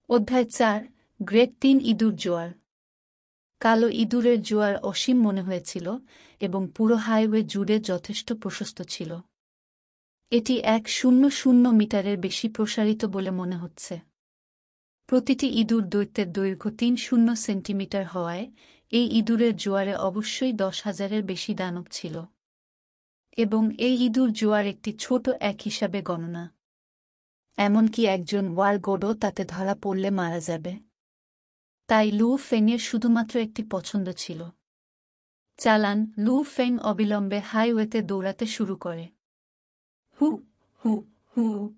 অধ্যায় ৪ গ্রেট ৩ ইঁদুর জোয়ার। কালো ইঁদুরের জোয়ার অসীম মনে হয়েছিল এবং পুরো হাইওয়ে জুড়ে যথেষ্ট প্রশস্ত ছিল। এটি ১০০ মিটারের বেশি প্রসারিত বলে মনে হচ্ছে। প্রতিটি ইঁদুর দৈত্যের দৈর্ঘ্য ৩০ সেন্টিমিটার হওয়ায় এই ইঁদুরের জোয়ারে অবশ্যই ১০,০০০-এর বেশি দানব ছিল। এবং এই ইঁদুর জোয়ার একটি ছোট এক হিসাবে গণনা। এমনকি একজন ওয়ারগোডও তাতে ধরা পড়লে মারা যাবে। তাই লু ফেংয়ের শুধুমাত্র একটি পছন্দ ছিল। চালান। লু ফেং অবিলম্বে হাইওয়েতে দৌড়াতে শুরু করে। হু হু হু।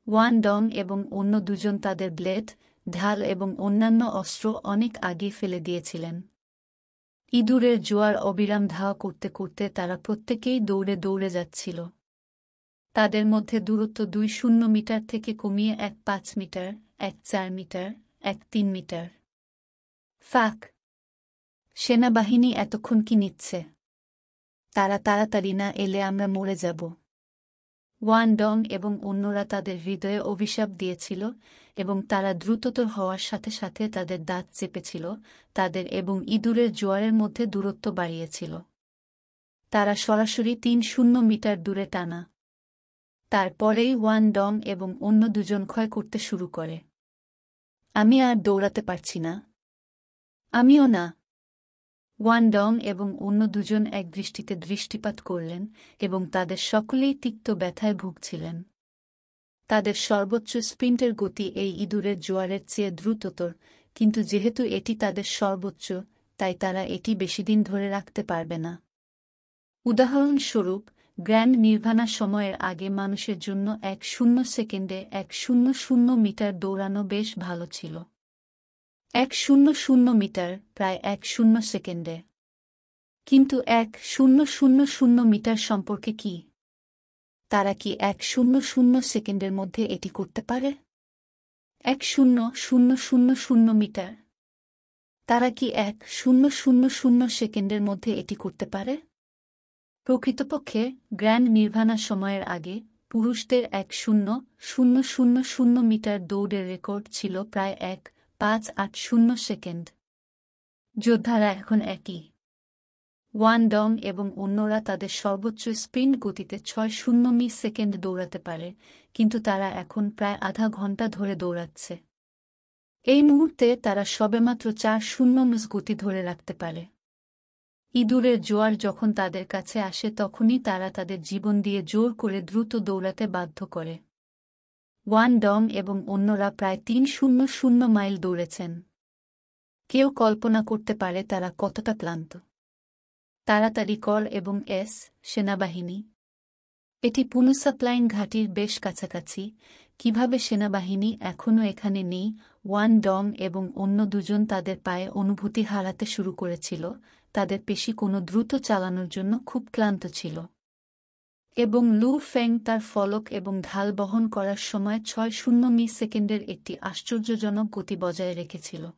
ওয়ান ডং এবং অন্য দুজন তাদের ব্লেড, ঢাল এবং অন্যান্য অস্ত্র অনেক আগে ফেলে দিয়েছিলেন। ইঁদুরের জোয়ার অবিরাম ধাওয়া করতে করতে তারা প্রত্যেকেই দৌড়ে দৌড়ে যাচ্ছিল। তাদের মধ্যে দূরত্ব ২০ মিটার থেকে কমিয়ে ১-৫ মিটার, ১-৪ মিটার, ১-৩ মিটার। ফাক! সেনাবাহিনী এতক্ষণ কি নিচ্ছে? তারা তাড়াতাড়ি না এলে আমরা মরে যাব। ওয়ান ডং এবং অন্যরা তাদের হৃদয়ে অভিশাপ দিয়েছিল এবং তারা দ্রুততর হওয়ার সাথে সাথে তাদের দাঁত চেপেছিল তাদের এবং ইঁদুরের জোয়ারের মধ্যে দূরত্ব বাড়িয়েছিল। তারা সরাসরি ৩০ মিটার দূরে টানা। তারপরেই ওয়ান ডং এবং অন্য দুজন ক্ষয় করতে শুরু করে। আমি আর দৌড়াতে পারছি না। আমিও না। ওয়ান ডং এবং অন্য দুজন এক দৃষ্টিতে দৃষ্টিপাত করলেন এবং তাদের সকলেই তিক্ত ব্যথায় ভুগছিলেন। তাদের সর্বোচ্চ স্প্রিন্টের গতি এই ইঁদুরের জোয়ারের চেয়ে দ্রুততর, কিন্তু যেহেতু এটি তাদের সর্বোচ্চ, তাই তারা এটি বেশিদিন ধরে রাখতে পারবে না। উদাহরণস্বরূপ, গ্র্যান্ড নির্ভানা সময়ের আগে মানুষের জন্য ১-০ সেকেন্ডে ১-০০ মিটার দৌড়ানো বেশ ভালো ছিল। ১-০০ মিটার প্রায় ১-০ সেকেন্ডে। কিন্তু ১-০০ মিটার সম্পর্কে কি? তারা কি ১-০০ সেকেন্ডের মধ্যে এটি করতে পারে? ১-০০০ মিটার। তারা কি ১-০০০ সেকেন্ডের মধ্যে এটি করতে পারে? প্রকৃতপক্ষে গ্র্যান্ড নির্ভানা সময়ের আগে পুরুষদের ১-০০০ মিটার দৌড়ের রেকর্ড ছিল প্রায় ১-৫-৮-০ সেকেন্ড। যোদ্ধারা এখন একই। ওয়ান ডং এবং অন্যরা তাদের সর্বোচ্চ স্প্রিন্ট গতিতে ৬-০ সেকেন্ড দৌড়াতে পারে, কিন্তু তারা এখন প্রায় আধা ঘন্টা ধরে দৌড়াচ্ছে। এই মুহূর্তে তারা সবেমাত্র ৪-০ গতি ধরে রাখতে পারে। ইঁদুরের জোয়ার যখন তাদের কাছে আসে তখনই তারা তাদের জীবন দিয়ে জোর করে দ্রুত দৌড়াতে বাধ্য করে। ওয়ান ডং এবং অন্যরা প্রায় ৩-০ মাইল দৌড়েছেন। কেউ কল্পনা করতে পারে তারা কতটা ক্লান্ত। তাড়াতাড়ি কর এবং সেনাবাহিনী। এটি পুনঃসাপ্লাইন ঘাঁটির বেশ কাছাকাছি। কিভাবে সেনাবাহিনী এখনও এখানে নেই? ওয়ান ডং এবং অন্য দুজন তাদের পায়ে অনুভূতি হারাতে শুরু করেছিল, তাদের পেশি কোনো দ্রুত চালানোর জন্য খুব ক্লান্ত ছিল। এবং লু ফেং তার ফলক এবং ঢাল বহন করার সময় ৬-০ সেকেন্ডের একটি আশ্চর্যজনক গতি বজায় রেখেছিল।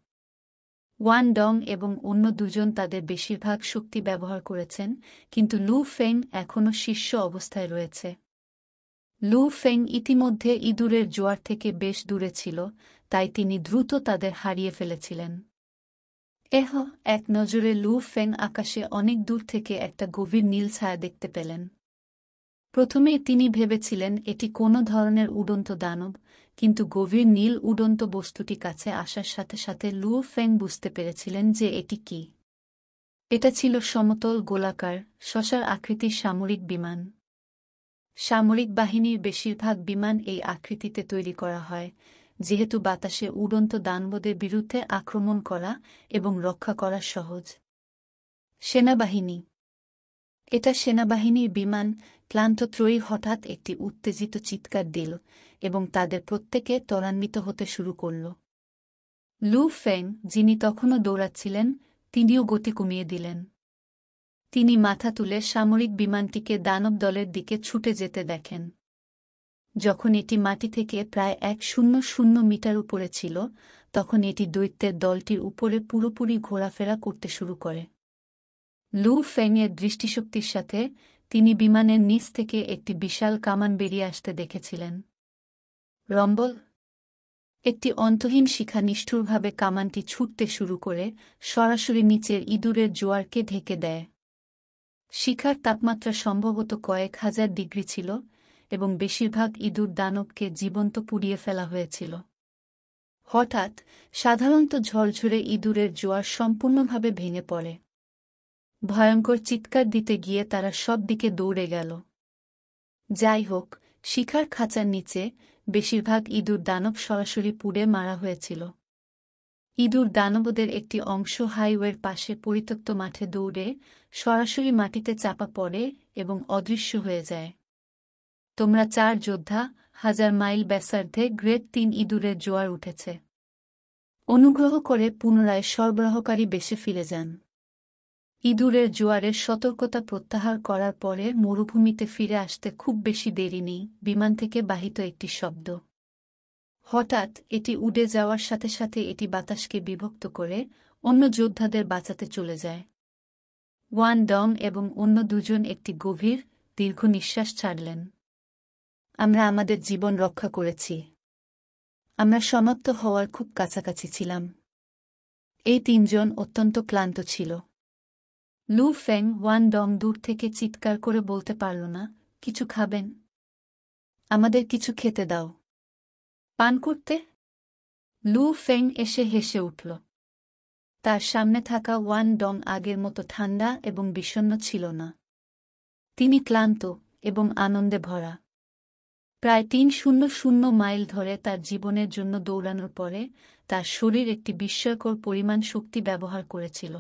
ওয়ান ডং এবং অন্য দুজন তাদের বেশিরভাগ শক্তি ব্যবহার করেছেন, কিন্তু লু ফেং এখনও শীর্ষ অবস্থায় রয়েছে। লু ফেং ইতিমধ্যে ইঁদুরের জোয়ার থেকে বেশ দূরে ছিল, তাই তিনি দ্রুত তাদের হারিয়ে ফেলেছিলেন। এক নজরে লু ফেং আকাশে অনেক দূর থেকে একটা গভীর নীল ছায়া দেখতে পেলেন। প্রথমে তিনি ভেবেছিলেন এটি কোনো ধরনের উড়ন্ত দানব, কিন্তু গভীর নীল উড়ন্ত বস্তুটি কাছে আসার সাথে সাথে লু ফেং বুঝতে পেরেছিলেন যে এটি কি। এটা ছিল সমতল গোলাকার, শসার আকৃতির সামরিক বিমান। সামরিক বাহিনীর বেশিরভাগ বিমান এই আকৃতিতে তৈরি করা হয়, যেহেতু বাতাসে উড়ন্ত দানবদের বিরুদ্ধে আক্রমণ করা এবং রক্ষা করা সহজ। সেনাবাহিনী। এটা সেনাবাহিনীর বিমান। ক্লান্ত ত্রয়ী হঠাৎ একটি উত্তেজিত চিৎকার দিল এবং তাদের প্রত্যেকে ত্বরান্বিত হতে শুরু করল। লু ফেং, যিনি তখনও দৌড়াচ্ছিলেন, তিনিও গতি কমিয়ে দিলেন। তিনি মাথা তুলে সামরিক বিমানটিকে দানব দলের দিকে ছুটে যেতে দেখেন। যখন এটি মাটি থেকে প্রায় ১-০০ মিটার উপরে ছিল, তখন এটি দৈত্যের দলটির উপরে পুরোপুরি ঘোরাফেরা করতে শুরু করে। লু ফেংয়ের দৃষ্টিশক্তির সাথে তিনি বিমানের নিচ থেকে একটি বিশাল কামান বেরিয়ে আসতে দেখেছিলেন। রম্বল! একটি অন্তহীন শিখা নিষ্ঠুরভাবে কামানটি ছুটতে শুরু করে সরাসরি নিচের ইঁদুরের জোয়ারকে ঢেকে দেয়। শিখার তাপমাত্রা সম্ভবত কয়েক হাজার ডিগ্রি ছিল এবং বেশিরভাগ ইঁদুর দানবকে জীবন্ত পুড়িয়ে ফেলা হয়েছিল। হঠাৎ সাধারণত ঝরঝরে ইঁদুরের জোয়ার সম্পূর্ণভাবে ভেঙে পড়ে। ভয়ঙ্কর চিৎকার দিতে গিয়ে তারা সব দিকে দৌড়ে গেল। যাই হোক, শিখার খাঁচার নিচে বেশিরভাগ ইঁদুর দানব সরাসরি পুড়ে মারা হয়েছিল। ইঁদুর দানবদের একটি অংশ হাইওয়ের পাশে পরিত্যক্ত মাঠে দৌড়ে সরাসরি মাটিতে চাপা পড়ে এবং অদৃশ্য হয়ে যায়। তোমরা 4 যোদ্ধা, 1000 মাইল ব্যাসার্ধে গ্রেড 3 ইঁদুরের জোয়ার উঠেছে। অনুগ্রহ করে পুনরায় সরবরাহকারী বেশে ফিরে যান। ইঁদুরের জোয়ারের সতর্কতা প্রত্যাহার করার পরে মরুভূমিতে ফিরে আসতে খুব বেশি দেরি নেই। বিমান থেকে বাহিত একটি শব্দ। হঠাৎ এটি উড়ে যাওয়ার সাথে সাথে এটি বাতাসকে বিভক্ত করে অন্য যোদ্ধাদের বাঁচাতে চলে যায়। ওয়ান ডং এবং অন্য দুজন একটি গভীর, দীর্ঘ নিঃশ্বাস ছাড়লেন। আমরা আমাদের জীবন রক্ষা করেছি। আমরা সমাপ্ত হওয়ার খুব কাছাকাছি ছিলাম। এই 3 জন অত্যন্ত ক্লান্ত ছিল। লু ফেং ওয়ান ডং দূর থেকে চিৎকার করে বলতে পারল না, কিছু খাবেন? আমাদের কিছু খেতে দাও। পান করতে? লু ফেং এসে হেসে উঠল। তার সামনে থাকা ওয়ান ডং আগের মতো ঠান্ডা এবং বিষণ্ণ ছিল না। তিনি ক্লান্ত এবং আনন্দে ভরা। প্রায় 300 মাইল ধরে তার জীবনের জন্য দৌড়ানোর পরে তার শরীর একটি বিস্ময়কর পরিমাণ শক্তি ব্যবহার করেছিল।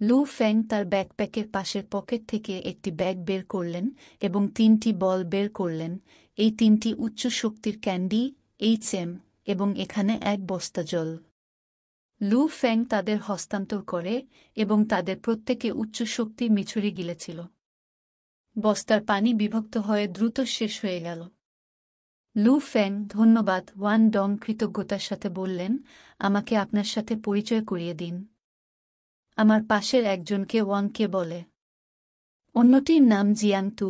লু ফেং তার ব্যাকপ্যাকের পাশের পকেট থেকে একটি ব্যাগ বের করলেন এবং 3টি বল বের করলেন। এই 3টি উচ্চ শক্তির ক্যান্ডি, HM, এবং এখানে 1 বস্তা জল। লু ফেং তাদের হস্তান্তর করে এবং তাদের প্রত্যেকে উচ্চ শক্তির মিছরি গিলেছিল। বস্তার পানি বিভক্ত হয়ে দ্রুত শেষ হয়ে গেল। লু ফেং, ধন্যবাদ। ওয়ান ডং কৃতজ্ঞতার সাথে বললেন, আমাকে আপনার সাথে পরিচয় করিয়ে দিন। আমার পাশের একজনকে ওয়াংকে বলে। অন্যটির নাম জিয়াং তু।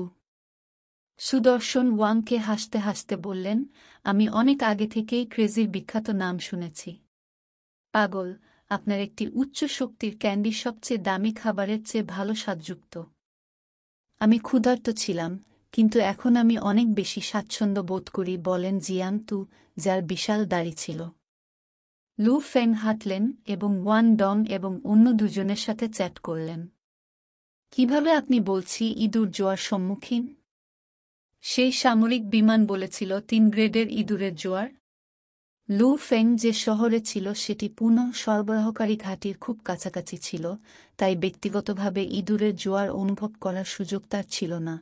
সুদর্শন ওয়াংকে হাসতে হাসতে বললেন, আমি অনেক আগে থেকেই ক্রেজির বিখ্যাত নাম শুনেছি। পাগল, আপনার একটি উচ্চ শক্তির ক্যান্ডি সবচেয়ে দামি খাবারের চেয়ে ভালো স্বাদযুক্ত। আমি ক্ষুধার্ত ছিলাম, কিন্তু এখন আমি অনেক বেশি স্বাচ্ছন্দ্য বোধ করি, বলেন জিয়াং তু, যার বিশাল দাড়ি ছিল। লু ফেং হাঁটলেন এবং ওয়ান ডং এবং অন্য দুজনের সাথে চ্যাট করলেন। কিভাবে আপনি বলছি ইঁদুর জোয়ার সম্মুখীন? সেই সামরিক বিমান বলেছিল 3 গ্রেডের ইঁদুরের জোয়ার। লু ফেং যে শহরে ছিল সেটি পুনঃ সরবরাহকারী ঘাঁটির খুব কাছাকাছি ছিল, তাই ব্যক্তিগতভাবে ইঁদুরের জোয়ার অনুভব করার সুযোগ তার ছিল না।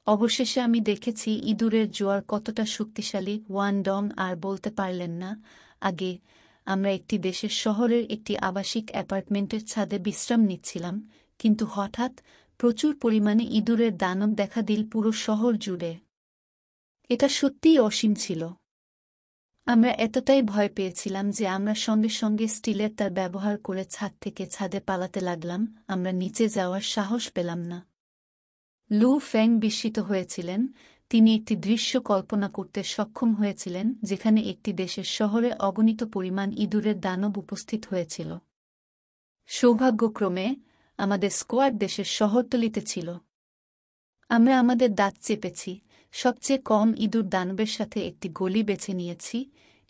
অবশেষে আমি দেখেছি ইঁদুরের জোয়ার কতটা শক্তিশালী। ওয়ান ডং আর বলতে পারলেন না। আগে আমরা একটি দেশের শহরের একটি আবাসিক অ্যাপার্টমেন্টের ছাদে বিশ্রাম নিচ্ছিলাম, কিন্তু হঠাৎ প্রচুর পরিমাণে ইঁদুরের দানব দেখা দিল পুরো শহর জুড়ে। এটা সত্যিই অসীম ছিল। আমরা এতটাই ভয় পেয়েছিলাম যে আমরা সঙ্গে সঙ্গে স্টিলের তার ব্যবহার করে ছাদ থেকে ছাদে পালাতে লাগলাম। আমরা নিচে যাওয়ার সাহস পেলাম না। লু ফেং বিস্মিত হয়েছিলেন। তিনি একটি দৃশ্য কল্পনা করতে সক্ষম হয়েছিলেন যেখানে একটি দেশের শহরে অগণিত পরিমাণ ইঁদুরের দানব উপস্থিত হয়েছিল। সৌভাগ্যক্রমে আমাদের স্কোয়াড দেশের শহরতলিতে ছিল। আমরা আমাদের দাঁত চেপেছি, সবচেয়ে কম ইঁদুর দানবের সাথে একটি গলি বেছে নিয়েছি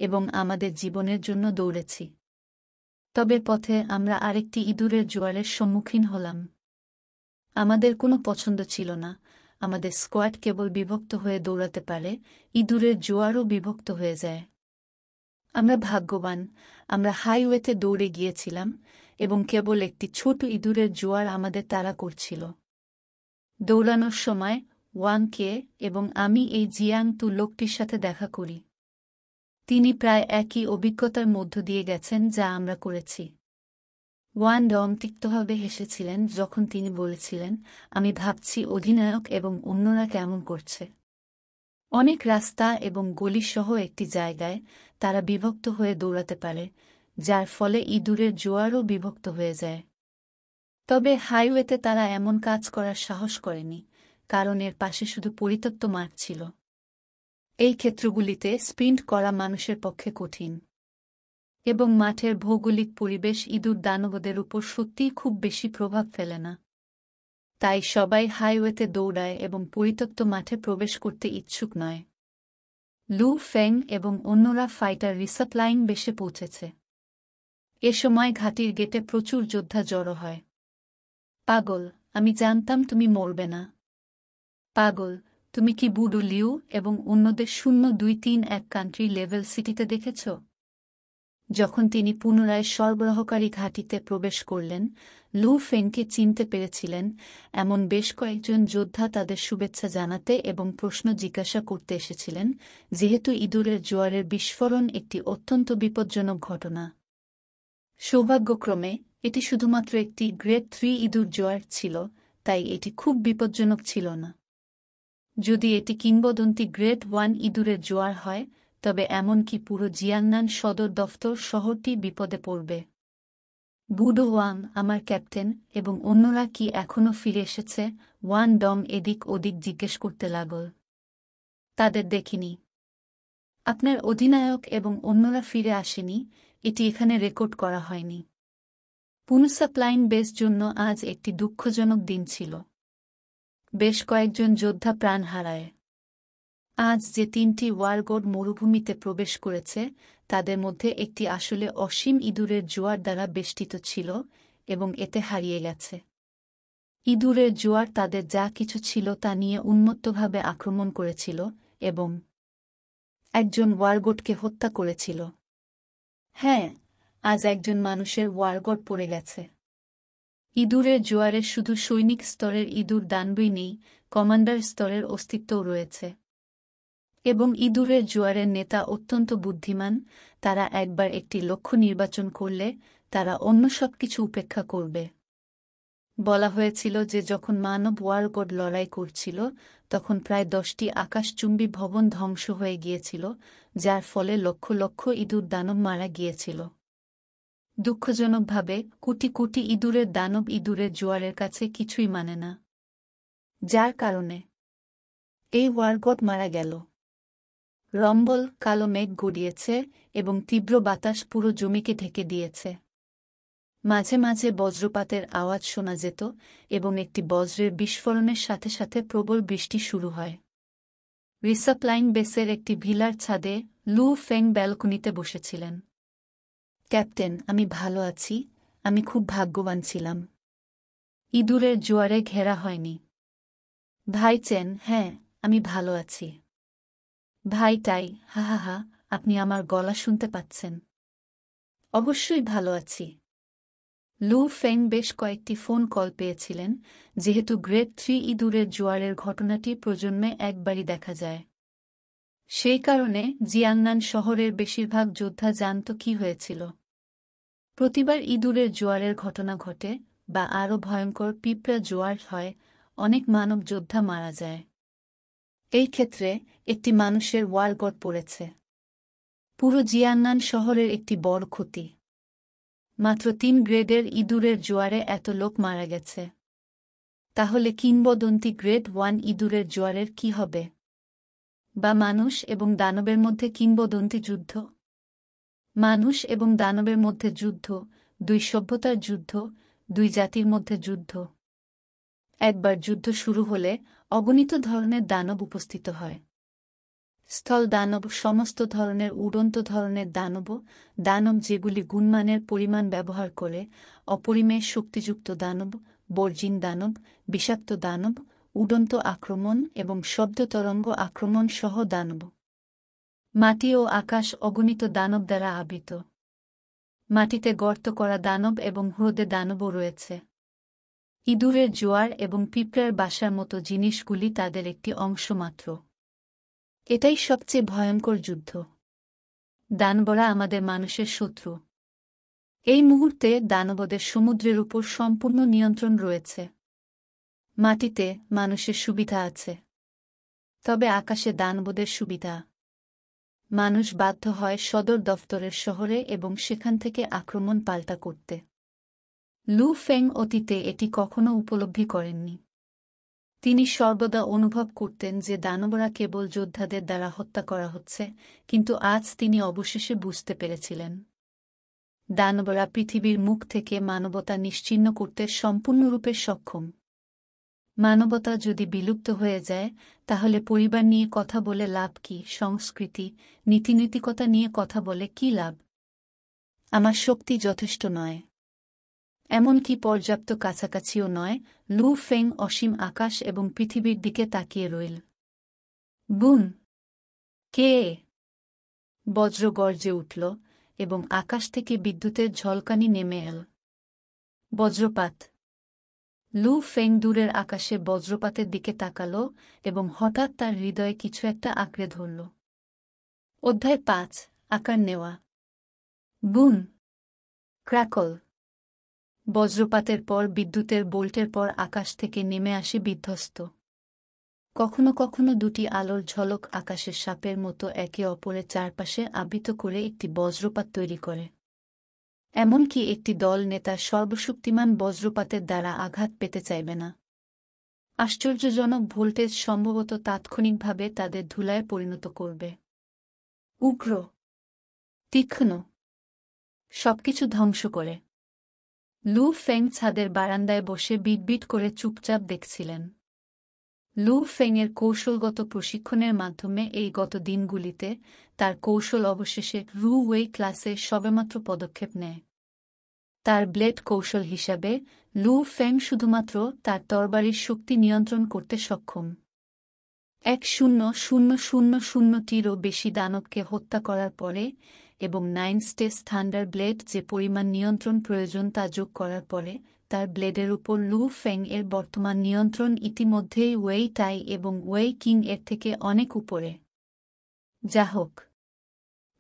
এবং আমাদের জীবনের জন্য দৌড়েছি। তবে পথে আমরা আরেকটি ইঁদুরের জোয়ারের সম্মুখীন হলাম। আমাদের কোনো পছন্দ ছিল না। আমাদের স্কোয়াড কেবল বিভক্ত হয়ে দৌড়াতে পারে, ইঁদুরের জোয়ারও বিভক্ত হয়ে যায়। আমরা ভাগ্যবান, আমরা হাইওয়েতে দৌড়ে গিয়েছিলাম এবং কেবল একটি ছোট ইঁদুরের জোয়ার আমাদের তাড়া করছিল। দৌড়ানোর সময় ওয়াংকে এবং আমি এই জিয়াং তু লোকটির সাথে দেখা করি। তিনি প্রায় একই অভিজ্ঞতার মধ্য দিয়ে গেছেন যা আমরা করেছি। ওয়ান ডং তিক্তভাবে হেসেছিলেন যখন তিনি বলেছিলেন, আমি ভাবছি অধিনায়ক এবং অন্যরা কেমন করছে। অনেক রাস্তা এবং গলিসহ একটি জায়গায় তারা বিভক্ত হয়ে দৌড়াতে পারে, যার ফলে ইঁদুরের জোয়ারও বিভক্ত হয়ে যায়। তবে হাইওয়েতে তারা এমন কাজ করার সাহস করেনি, কারণ এর পাশে শুধু পরিত্যক্ত মাঠ ছিল। এই ক্ষেত্রগুলিতে স্প্রিন্ট করা মানুষের পক্ষে কঠিন এবং মাঠের ভৌগোলিক পরিবেশ ইঁদুর দানবদের উপর সত্যিই খুব বেশি প্রভাব ফেলে না। তাই সবাই হাইওয়েতে দৌড়ায় এবং পরিত্যক্ত মাঠে প্রবেশ করতে ইচ্ছুক নয়। লু ফেং এবং অন্যরা ফাইটার রিসাপ্লাইং বেসে পৌঁছেছে। এ সময় ঘাঁটির গেটে প্রচুর যোদ্ধা জড়ো হয়। পাগল, আমি জানতাম তুমি মরবে না। পাগল, তুমি কি বুডু লিউ এবং অন্যদের 0-2-3-1 কান্ট্রি লেভেল সিটিতে দেখেছ? যখন তিনি পুনরায় সরবরাহকারী ঘাঁটিতে প্রবেশ করলেন, লু ফেংকে চিনতে পেরেছিলেন এমন বেশ কয়েকজন যোদ্ধা তাদের শুভেচ্ছা জানাতে এবং প্রশ্ন জিজ্ঞাসা করতে এসেছিলেন, যেহেতু ইঁদুরের জোয়ারের বিস্ফোরণ একটি অত্যন্ত বিপজ্জনক ঘটনা। সৌভাগ্যক্রমে এটি শুধুমাত্র একটি গ্রেড 3 ইঁদুর জোয়ার ছিল, তাই এটি খুব বিপজ্জনক ছিল না। যদি এটি কিংবদন্তি গ্রেড 1 ইঁদুরের জোয়ার হয়, তবে এমনকি পুরো জিয়াংনান সদর দফতর শহরটি বিপদে পড়বে। বুডো ওয়াং, আমার ক্যাপ্টেন, এবং অন্যরা কি এখনও ফিরে এসেছে? ওয়ান ডং এদিক ওদিক জিজ্ঞেস করতে লাগল। তাদের দেখিনি। আপনার অধিনায়ক এবং অন্যরা ফিরে আসেনি, এটি এখানে রেকর্ড করা হয়নি। পুনঃসাপ্লাইন বেস জন্য আজ একটি দুঃখজনক দিন ছিল। বেশ কয়েকজন যোদ্ধা প্রাণ হারায়। আজ যে 3টি ওয়ারগোড মরুভূমিতে প্রবেশ করেছে, তাদের মধ্যে একটি আসলে অসীম ইঁদুরের জোয়ার দ্বারা বেষ্টিত ছিল এবং এতে হারিয়ে গেছে। ইঁদুরের জোয়ার তাদের যা কিছু ছিল তা নিয়ে উন্মত্তভাবে আক্রমণ করেছিল এবং একজন ওয়ারগোডকে হত্যা করেছিল। হ্যাঁ, আজ একজন মানুষের ওয়ারগোড পড়ে গেছে। ইঁদুরের জোয়ারে শুধু সৈনিক স্তরের ইঁদুর দানবই নেই, কমান্ডার স্তরের অস্তিত্বও রয়েছে। এবং ইঁদুরের জোয়ারের নেতা অত্যন্ত বুদ্ধিমান, তারা একবার একটি লক্ষ্য নির্বাচন করলে তারা অন্য সবকিছু উপেক্ষা করবে। বলা হয়েছিল যে যখন মানব ওয়ারগোড লড়াই করছিল, তখন প্রায় 10টি আকাশচুম্বী ভবন ধ্বংস হয়ে গিয়েছিল, যার ফলে লক্ষ লক্ষ ইঁদুর দানব মারা গিয়েছিল। দুঃখজনকভাবে কোটি কোটি ইঁদুরের দানব ইঁদুরের জোয়ারের কাছে কিছুই মানে না, যার কারণে এই ওয়ারগোড মারা গেল। রম্বল, কালো মেঘ গড়িয়েছে এবং তীব্র বাতাস পুরো জমিকে ঢেকে দিয়েছে। মাঝে মাঝে বজ্রপাতের আওয়াজ শোনা যেত এবং একটি বজ্রের বিস্ফোরণের সাথে সাথে প্রবল বৃষ্টি শুরু হয়। রিসাপ্লাইন বেসের একটি ভিলার ছাদে লু ফেং ব্যালকনিতে বসেছিলেন। ক্যাপ্টেন, আমি ভালো আছি, আমি খুব ভাগ্যবান ছিলাম। ইঁদুরের জোয়ারে ঘেরা হয়নি। ভাই চেন, হ্যাঁ, আমি ভালো আছি। ভাই টাই, হা হা হা, আপনি আমার গলা শুনতে পাচ্ছেন? অবশ্যই ভালো আছি। লু ফেং বেশ কয়েকটি ফোন কল পেয়েছিলেন, যেহেতু গ্রেড 3 ইঁদুরের জোয়ারের ঘটনাটি প্রজন্মে একবারই দেখা যায়। সেই কারণে জিয়াংনান শহরের বেশিরভাগ যোদ্ধা জানত কি হয়েছিল। প্রতিবার ইঁদুরের জোয়ারের ঘটনা ঘটে বা আরও ভয়ঙ্কর পিঁপড়া জোয়ার হয়, অনেক মানব যোদ্ধা মারা যায়। এই ক্ষেত্রে একটি মানুষের ওয়ারগোড পড়েছে। পুরো জিয়াংনান শহরের একটি বড় ক্ষতি। মাত্র 3 গ্রেডের ইঁদুরের জোয়ারে এত লোক মারা গেছে। তাহলে কিংবদন্তি গ্রেড 1 ইঁদুরের জোয়ারের কি হবে? বা মানুষ এবং দানবের মধ্যে কিংবদন্তি যুদ্ধ? মানুষ এবং দানবের মধ্যে যুদ্ধ, 2 সভ্যতার যুদ্ধ, 2 জাতির মধ্যে যুদ্ধ। একবার যুদ্ধ শুরু হলে অগণিত ধরনের দানব উপস্থিত হয়। স্থল দানব, সমস্ত ধরনের উড়ন্ত ধরনের দানব যেগুলি গুণমানের পরিমাণ ব্যবহার করে, অপরিমেয় শক্তিযুক্ত দানব, বর্জিন দানব, বিষাক্ত দানব, উড়ন্ত আক্রমণ এবং শব্দ তরঙ্গ আক্রমণ সহ দানব। মাটি ও আকাশ অগণিত দানব দ্বারা আবৃত। মাটিতে গর্ত করা দানব এবং হ্রদে দানবও রয়েছে। ইঁদুরের জোয়ার এবং পিঁপড়ার বাসার মতো জিনিসগুলি তাদের একটি অংশ মাত্র। এটাই সবচেয়ে ভয়ঙ্কর যুদ্ধ। দানবরা আমাদের মানুষের শত্রু। এই মুহূর্তে দানবদের সমুদ্রের উপর সম্পূর্ণ নিয়ন্ত্রণ রয়েছে। মাটিতে মানুষের সুবিধা আছে, তবে আকাশে দানবদের সুবিধা। মানুষ বাধ্য হয় সদর দফতরের শহরে এবং সেখান থেকে আক্রমণ পাল্টা করতে। লু ফেং অতীতে এটি কখনো উপলব্ধি করেননি। তিনি সর্বদা অনুভব করতেন যে দানবরা কেবল যোদ্ধাদের দ্বারা হত্যা করা হচ্ছে, কিন্তু আজ তিনি অবশেষে বুঝতে পেরেছিলেন দানবরা পৃথিবীর মুখ থেকে মানবতা নিশ্চিহ্ন করতে সম্পূর্ণরূপে সক্ষম। মানবতা যদি বিলুপ্ত হয়ে যায়, তাহলে পরিবার নিয়ে কথা বলে লাভ কি? সংস্কৃতি, নীতিনৈতিকতা নিয়ে কথা বলে কি লাভ? আমার শক্তি যথেষ্ট নয়, এমনকি পর্যাপ্ত কাছাকাছিও নয়। লু ফেং অসীম আকাশ এবং পৃথিবীর দিকে তাকিয়ে রইল। বুন! কে? বজ্র গর্জে উঠল এবং আকাশ থেকে বিদ্যুতের ঝলকানি নেমে এল। বজ্রপাত! লু ফেং দূরের আকাশে বজ্রপাতের দিকে তাকাল এবং হঠাৎ তার হৃদয়ে কিছু একটা আঁকড়ে ধরল। অধ্যায় ৫, আকার নেওয়া। বুন! ক্র্যাকল! বজ্রপাতের পর বিদ্যুতের বোল্টের পর আকাশ থেকে নেমে আসে বিধ্বস্ত। কখনো কখনো দুটি আলোর ঝলক আকাশের সাপের মতো একে অপরের চারপাশে আবৃত করে একটি বজ্রপাত তৈরি করে। এমনকি একটি দল নেতা সর্বশক্তিমান বজ্রপাতের দ্বারা আঘাত পেতে চাইবে না। আশ্চর্যজনক ভোল্টেজ সম্ভবত তাৎক্ষণিকভাবে তাদের ধুলায় পরিণত করবে। উগ্র, তীক্ষ্ণ, সবকিছু ধ্বংস করে। লু ফেং ছাদের বারান্দায় বসে বিটবিট করে চুপচাপ দেখছিলেন। লু ফেংয়ের কৌশলগত প্রশিক্ষণের মাধ্যমে এই গত দিনগুলিতে তার কৌশল অবশেষে রু ওয়েই ক্লাসে সবেমাত্র পদক্ষেপ নেয়। তার ব্লেড কৌশল হিসাবে লু ফেং শুধুমাত্র তার তরবারির শক্তি নিয়ন্ত্রণ করতে সক্ষম। ১,০০,০০০টিরও বেশি দানবকে হত্যা করার পরে এবং 9 স্টেজ থান্ডার ব্লেড যে পরিমাণ নিয়ন্ত্রণ প্রয়োজন তা যোগ করার পরে তার ব্লেডের উপর লু ফেং এর বর্তমান নিয়ন্ত্রণ ইতিমধ্যেই ওয়েই টাই এবং ওয়েই কিং এর থেকে অনেক উপরে। যা হোক,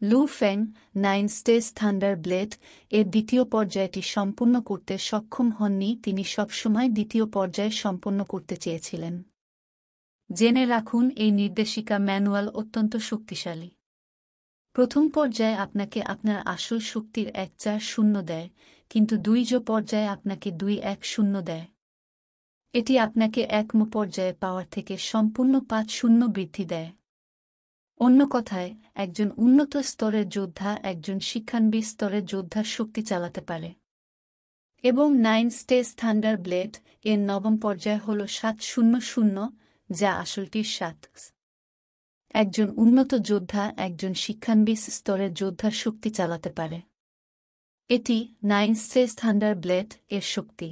লু ফেং 9 স্টেজ থান্ডার ব্লেড এর দ্বিতীয় পর্যায়টি সম্পূর্ণ করতে সক্ষম হননি। তিনি সবসময় দ্বিতীয় পর্যায় সম্পন্ন করতে চেয়েছিলেন। জেনে রাখুন, এই নির্দেশিকা ম্যানুয়াল অত্যন্ত শক্তিশালী। প্রথম পর্যায়ে আপনাকে আপনার আসল শক্তির 1-4-0 দেয়, কিন্তু 2 পর্যায়ে আপনাকে 2-1-0 দেয়। এটি আপনাকে 1ম পর্যায়ে পাওয়ার থেকে সম্পূর্ণ 5-0 বৃদ্ধি দেয়। অন্য কথায়, একজন উন্নত স্তরের যোদ্ধা একজন শিক্ষানবিশ স্তরের যোদ্ধার শক্তি চালাতে পারে। এবং 9 স্টেজ থান্ডার ব্লেড এর 9ম পর্যায় হল 7-0-0, যা আসলটির 7। একজন উন্নত যোদ্ধা একজন শিক্ষানবিশ স্তরের যোদ্ধার শক্তি চালাতে পারে। এটি 9 স্টেজ থান্ডার ব্লেড এর শক্তি।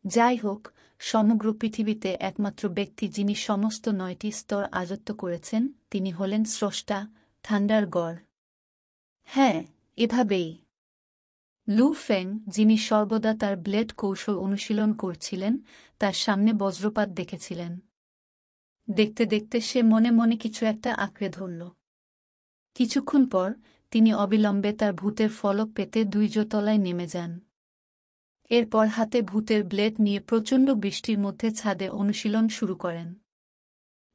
যাই হোক, সমগ্র পৃথিবীতে একমাত্র ব্যক্তি যিনি সমস্ত 9টি স্তর আয়ত্ত করেছেন তিনি হলেন স্রষ্টা, থান্ডার গড। হ্যাঁ, এভাবেই। লু ফেং, যিনি সর্বদা তার ব্লেড কৌশল অনুশীলন করছিলেন, তার সামনে বজ্রপাত দেখেছিলেন। দেখতে দেখতে সে মনে মনে কিছু একটা আঁকড়ে ধরল। কিছুক্ষণ পর তিনি অবিলম্বে তার ভূতের ফলক পেতে 2 তলায় নেমে যান। এরপর হাতে ভূতের ব্লেড নিয়ে প্রচণ্ড বৃষ্টির মধ্যে ছাদে অনুশীলন শুরু করেন।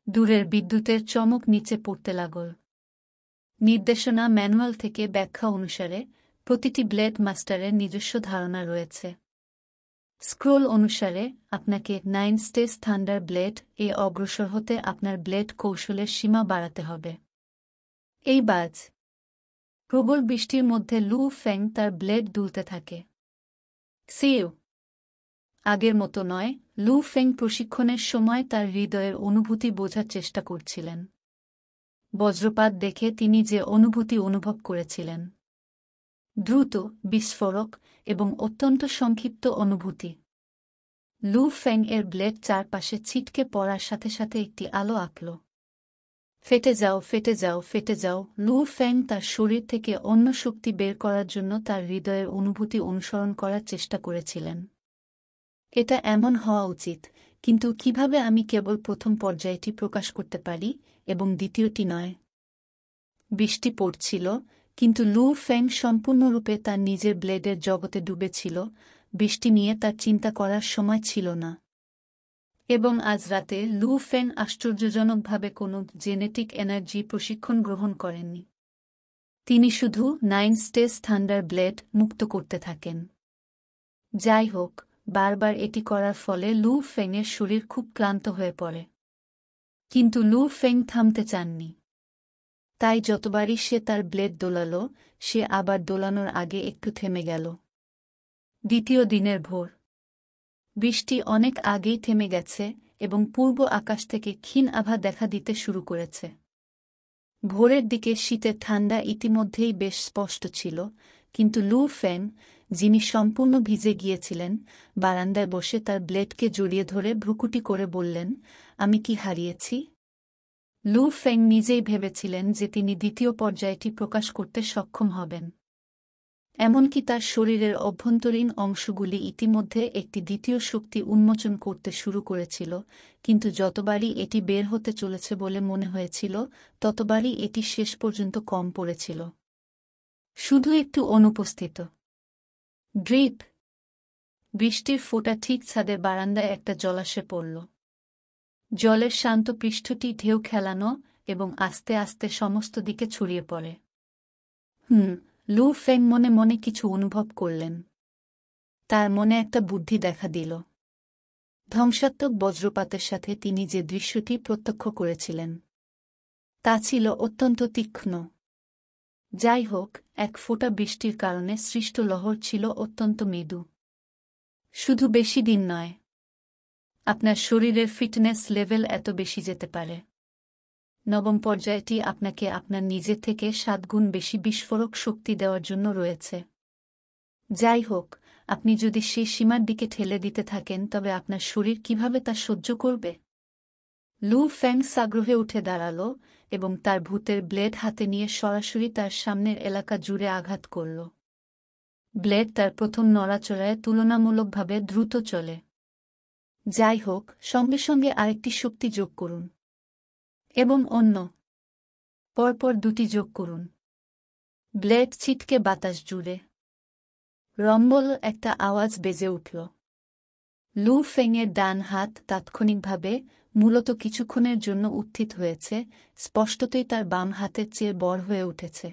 দূরের বিদ্যুতের চমক নিচে পড়তে লাগল। নির্দেশনা ম্যানুয়াল থেকে ব্যাখ্যা অনুসারে প্রতিটি ব্লেড মাস্টারের নিজস্ব ধারণা রয়েছে। স্ক্রোল অনুসারে আপনাকে 9 স্টেজ থান্ডার ব্লেড এ অগ্রসর হতে আপনার ব্লেড কৌশলের সীমা বাড়াতে হবে। এই বাজ প্রবল বৃষ্টির মধ্যে লু ফেং তার ব্লেড দুলতে থাকে। সিউ আগের মতো নয়। লু ফেং প্রশিক্ষণের সময় তার হৃদয়ের অনুভূতি বোঝার চেষ্টা করছিলেন। বজ্রপাত দেখে তিনি যে অনুভূতি অনুভব করেছিলেন, দ্রুত, বিস্ফোরক এবং অত্যন্ত সংক্ষিপ্ত অনুভূতি। লু ফেং এর ব্লেড চারপাশে ছিটকে পড়ার সাথে সাথে একটি আলো আঁকল। ফেটে যাও, ফেটে যাও, ফেটে যাও। লু ফেং তার শরীর থেকে অন্য শক্তি বের করার জন্য তার হৃদয়ের অনুভূতি অনুসরণ করার চেষ্টা করেছিলেন। এটা এমন হওয়া উচিত, কিন্তু কিভাবে আমি কেবল প্রথম পর্যায়টি প্রকাশ করতে পারি এবং দ্বিতীয়টি নয়? বৃষ্টি পড়ছিল, কিন্তু লু ফেং সম্পূর্ণরূপে তার নিজের ব্লেডের জগতে ডুবেছিল। বৃষ্টি নিয়ে তার চিন্তা করার সময় ছিল না। এবং আজ রাতে লু ফেং আশ্চর্যজনকভাবে কোনো জেনেটিক এনার্জি প্রশিক্ষণ গ্রহণ করেননি। তিনি শুধু 9 স্টেজ থান্ডার ব্লেড মুক্ত করতে থাকেন। যাই হোক, বারবার এটি করার ফলে লু ফেংয়ের শরীর খুব ক্লান্ত হয়ে পড়ে। কিন্তু লু ফেং থামতে চাননি। তাই যতবারই সে তার ব্লেড দোলাল, সে আবার দোলানোর আগে একটু থেমে গেল। দ্বিতীয় দিনের ভোর। বৃষ্টি অনেক আগেই থেমে গেছে এবং পূর্ব আকাশ থেকে ক্ষীণ আভা দেখা দিতে শুরু করেছে। ভোরের দিকে শীতের ঠান্ডা ইতিমধ্যেই বেশ স্পষ্ট ছিল, কিন্তু লু ফেং, যিনি সম্পূর্ণ ভিজে গিয়েছিলেন, বারান্দায় বসে তার ব্লেডকে জড়িয়ে ধরে ভ্রুকুটি করে বললেন, আমি কি হারিয়েছি? লু ফেং নিজেই ভেবেছিলেন যে তিনি দ্বিতীয় পর্যায়টি প্রকাশ করতে সক্ষম হবেন। এমনকি তার শরীরের অভ্যন্তরীণ অংশগুলি ইতিমধ্যে একটি দ্বিতীয় শক্তি উন্মোচন করতে শুরু করেছিল, কিন্তু যতবারই এটি বের হতে চলেছে বলে মনে হয়েছিল, ততবারই এটি শেষ পর্যন্ত কম পড়েছিল। শুধু একটু অনুপস্থিত। ড্রিপ। বৃষ্টির ফোঁটা ঠিক ছাদের বারান্দায় একটা জলাশয়ে পড়ল। জলের শান্ত পৃষ্ঠটি ঢেউ খেলানো এবং আস্তে আস্তে সমস্ত দিকে ছড়িয়ে পড়ে। লু ফেং মনে মনে কিছু অনুভব করলেন। তার মনে একটা বুদ্ধি দেখা দিল। ধ্বংসাত্মক বজ্রপাতের সাথে তিনি যে দৃশ্যটি প্রত্যক্ষ করেছিলেন, তা ছিল অত্যন্ত তীক্ষ্ণ। যাই হোক, এক ফোঁটা বৃষ্টির কারণে সৃষ্ট লহর ছিল অত্যন্ত মৃদু। শুধু বেশি দিন নয়, আপনার শরীরের ফিটনেস লেভেল এত বেশি যেতে পারে। নবম পর্যায়টি আপনাকে আপনার নিজের থেকে 7 গুণ বেশি বিস্ফোরক শক্তি দেওয়ার জন্য রয়েছে। যাই হোক, আপনি যদি সেই সীমার দিকে ঠেলে দিতে থাকেন তবে আপনার শরীর কিভাবে তা সহ্য করবে? লু ফ্যাং আগ্রহে উঠে দাঁড়াল এবং তার ভূতের ব্লেড হাতে নিয়ে সরাসরি তার সামনের এলাকা জুড়ে আঘাত করল। ব্লেড তার প্রথম নড়াচড়ায় তুলনামূলকভাবে দ্রুত চলে। যাই হোক, সঙ্গে সঙ্গে আরেকটি শক্তি যোগ করুন এবং অন্য পরপর দুটি যোগ করুন। ব্লেড ছিটকে বাতাস জুড়ে রম্বল একটা আওয়াজ বেজে উঠল। লু ফেংয়ের ডান হাত তাৎক্ষণিকভাবে, মূলত কিছুক্ষণের জন্য উত্থিত হয়েছে, স্পষ্টতই তার বাম হাতের চেয়ে বড় হয়ে উঠেছে।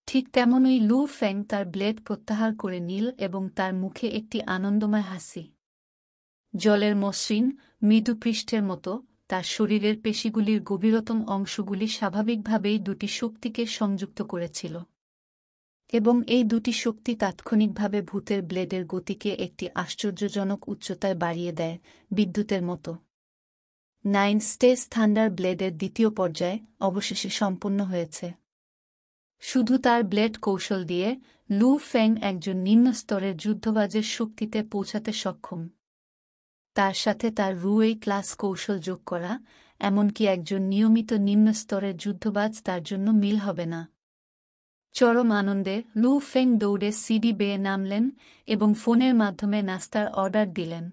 ঠিক তেমনই লু ফেং তার ব্লেড প্রত্যাহার করে নিল এবং তার মুখে একটি আনন্দময় হাসি। জলের মসৃণ, মৃদু পৃষ্ঠের মতো তার শরীরের পেশিগুলির গভীরতম অংশগুলি স্বাভাবিকভাবেই দুটি শক্তিকে সংযুক্ত করেছিল, এবং এই দুটি শক্তি তাৎক্ষণিকভাবে ভূতের ব্লেডের গতিকে একটি আশ্চর্যজনক উচ্চতায় বাড়িয়ে দেয়, বিদ্যুতের মতো। 9 স্টেজ থান্ডার ব্লেডের দ্বিতীয় পর্যায় অবশেষে সম্পন্ন হয়েছে। শুধু তার ব্লেড কৌশল দিয়ে লু ফেং একজন নিম্ন স্তরের যুদ্ধবাজের শক্তিতে পৌঁছাতে সক্ষম। তার সাথে তার রুয়েই ক্লাস কৌশল যোগ করা, এমনকি একজন নিয়মিত নিম্ন স্তরের যুদ্ধবাজ তার জন্য মিল হবে না। চরম আনন্দে লু ফেং দৌড়ে সিডি বেয়ে নামলেন এবং ফোনের মাধ্যমে নাস্তার অর্ডার দিলেন।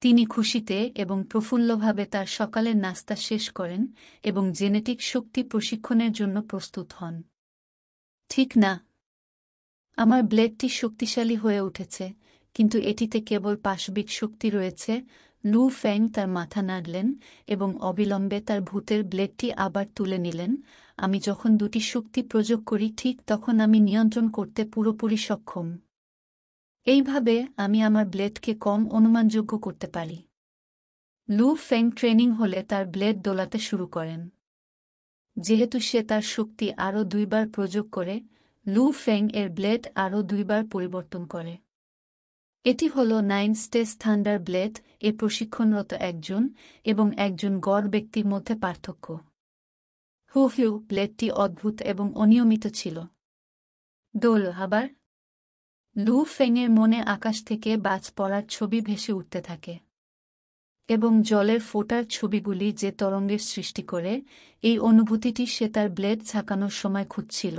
তিনি খুশিতে এবং প্রফুল্লভাবে তার সকালের নাস্তা শেষ করেন এবং জেনেটিক শক্তি প্রশিক্ষণের জন্য প্রস্তুত হন। ঠিক না, আমার ব্লেডটি শক্তিশালী হয়ে উঠেছে, কিন্তু এটিতে কেবল পাশবিক শক্তি রয়েছে। লু ফেং তার মাথা নাড়লেন এবং অবিলম্বে তার ভূতের ব্লেডটি আবার তুলে নিলেন। আমি যখন দুটি শক্তি প্রয়োগ করি ঠিক তখন আমি নিয়ন্ত্রণ করতে পুরোপুরি সক্ষম। এইভাবে আমি আমার ব্লেডকে কম অনুমানযোগ্য করতে পারি। লু ফেং ট্রেনিং হলে তার ব্লেড দোলাতে শুরু করেন। যেহেতু সে তার শক্তি আরও 2 বার প্রয়োগ করে, লু ফেং এর ব্লেড আরও 2 বার পরিবর্তন করে। এটি হল 9 স্টেজ থান্ডার ব্লেড এ প্রশিক্ষণরত একজন এবং একজন গড় ব্যক্তির মধ্যে পার্থক্য। ব্লেডটি অদ্ভুত এবং অনিয়মিত ছিল। দোল আবার লু ফেংয়ের মনে আকাশ থেকে বাজ পড়ার ছবি ভেসে উঠতে থাকে এবং জলের ফোঁটার ছবিগুলি যে তরঙ্গের সৃষ্টি করে, এই অনুভূতিটি সে তার ব্লেড ঝাঁকানোর সময় খুঁজছিল।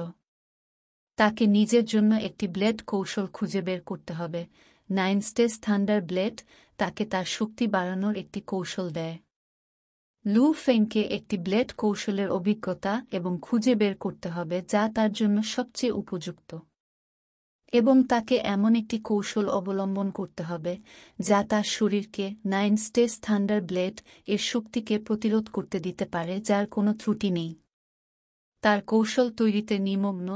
তাকে নিজের জন্য একটি ব্লেড কৌশল খুঁজে বের করতে হবে। 9 স্টেজ থান্ডার ব্লেড তাকে তার শক্তি বাড়ানোর একটি কৌশল দেয়। লু ফেংকে একটি ব্লেড কৌশলের অভিজ্ঞতা এবং খুঁজে বের করতে হবে যা তার জন্য সবচেয়ে উপযুক্ত, এবং তাকে এমন একটি কৌশল অবলম্বন করতে হবে যা তার শরীরকে 9 স্টেজ থান্ডার ব্লেড এর শক্তিকে প্রতিরোধ করতে দিতে পারে, যার কোনো ত্রুটি নেই। তার কৌশল তৈরিতে নিমগ্ন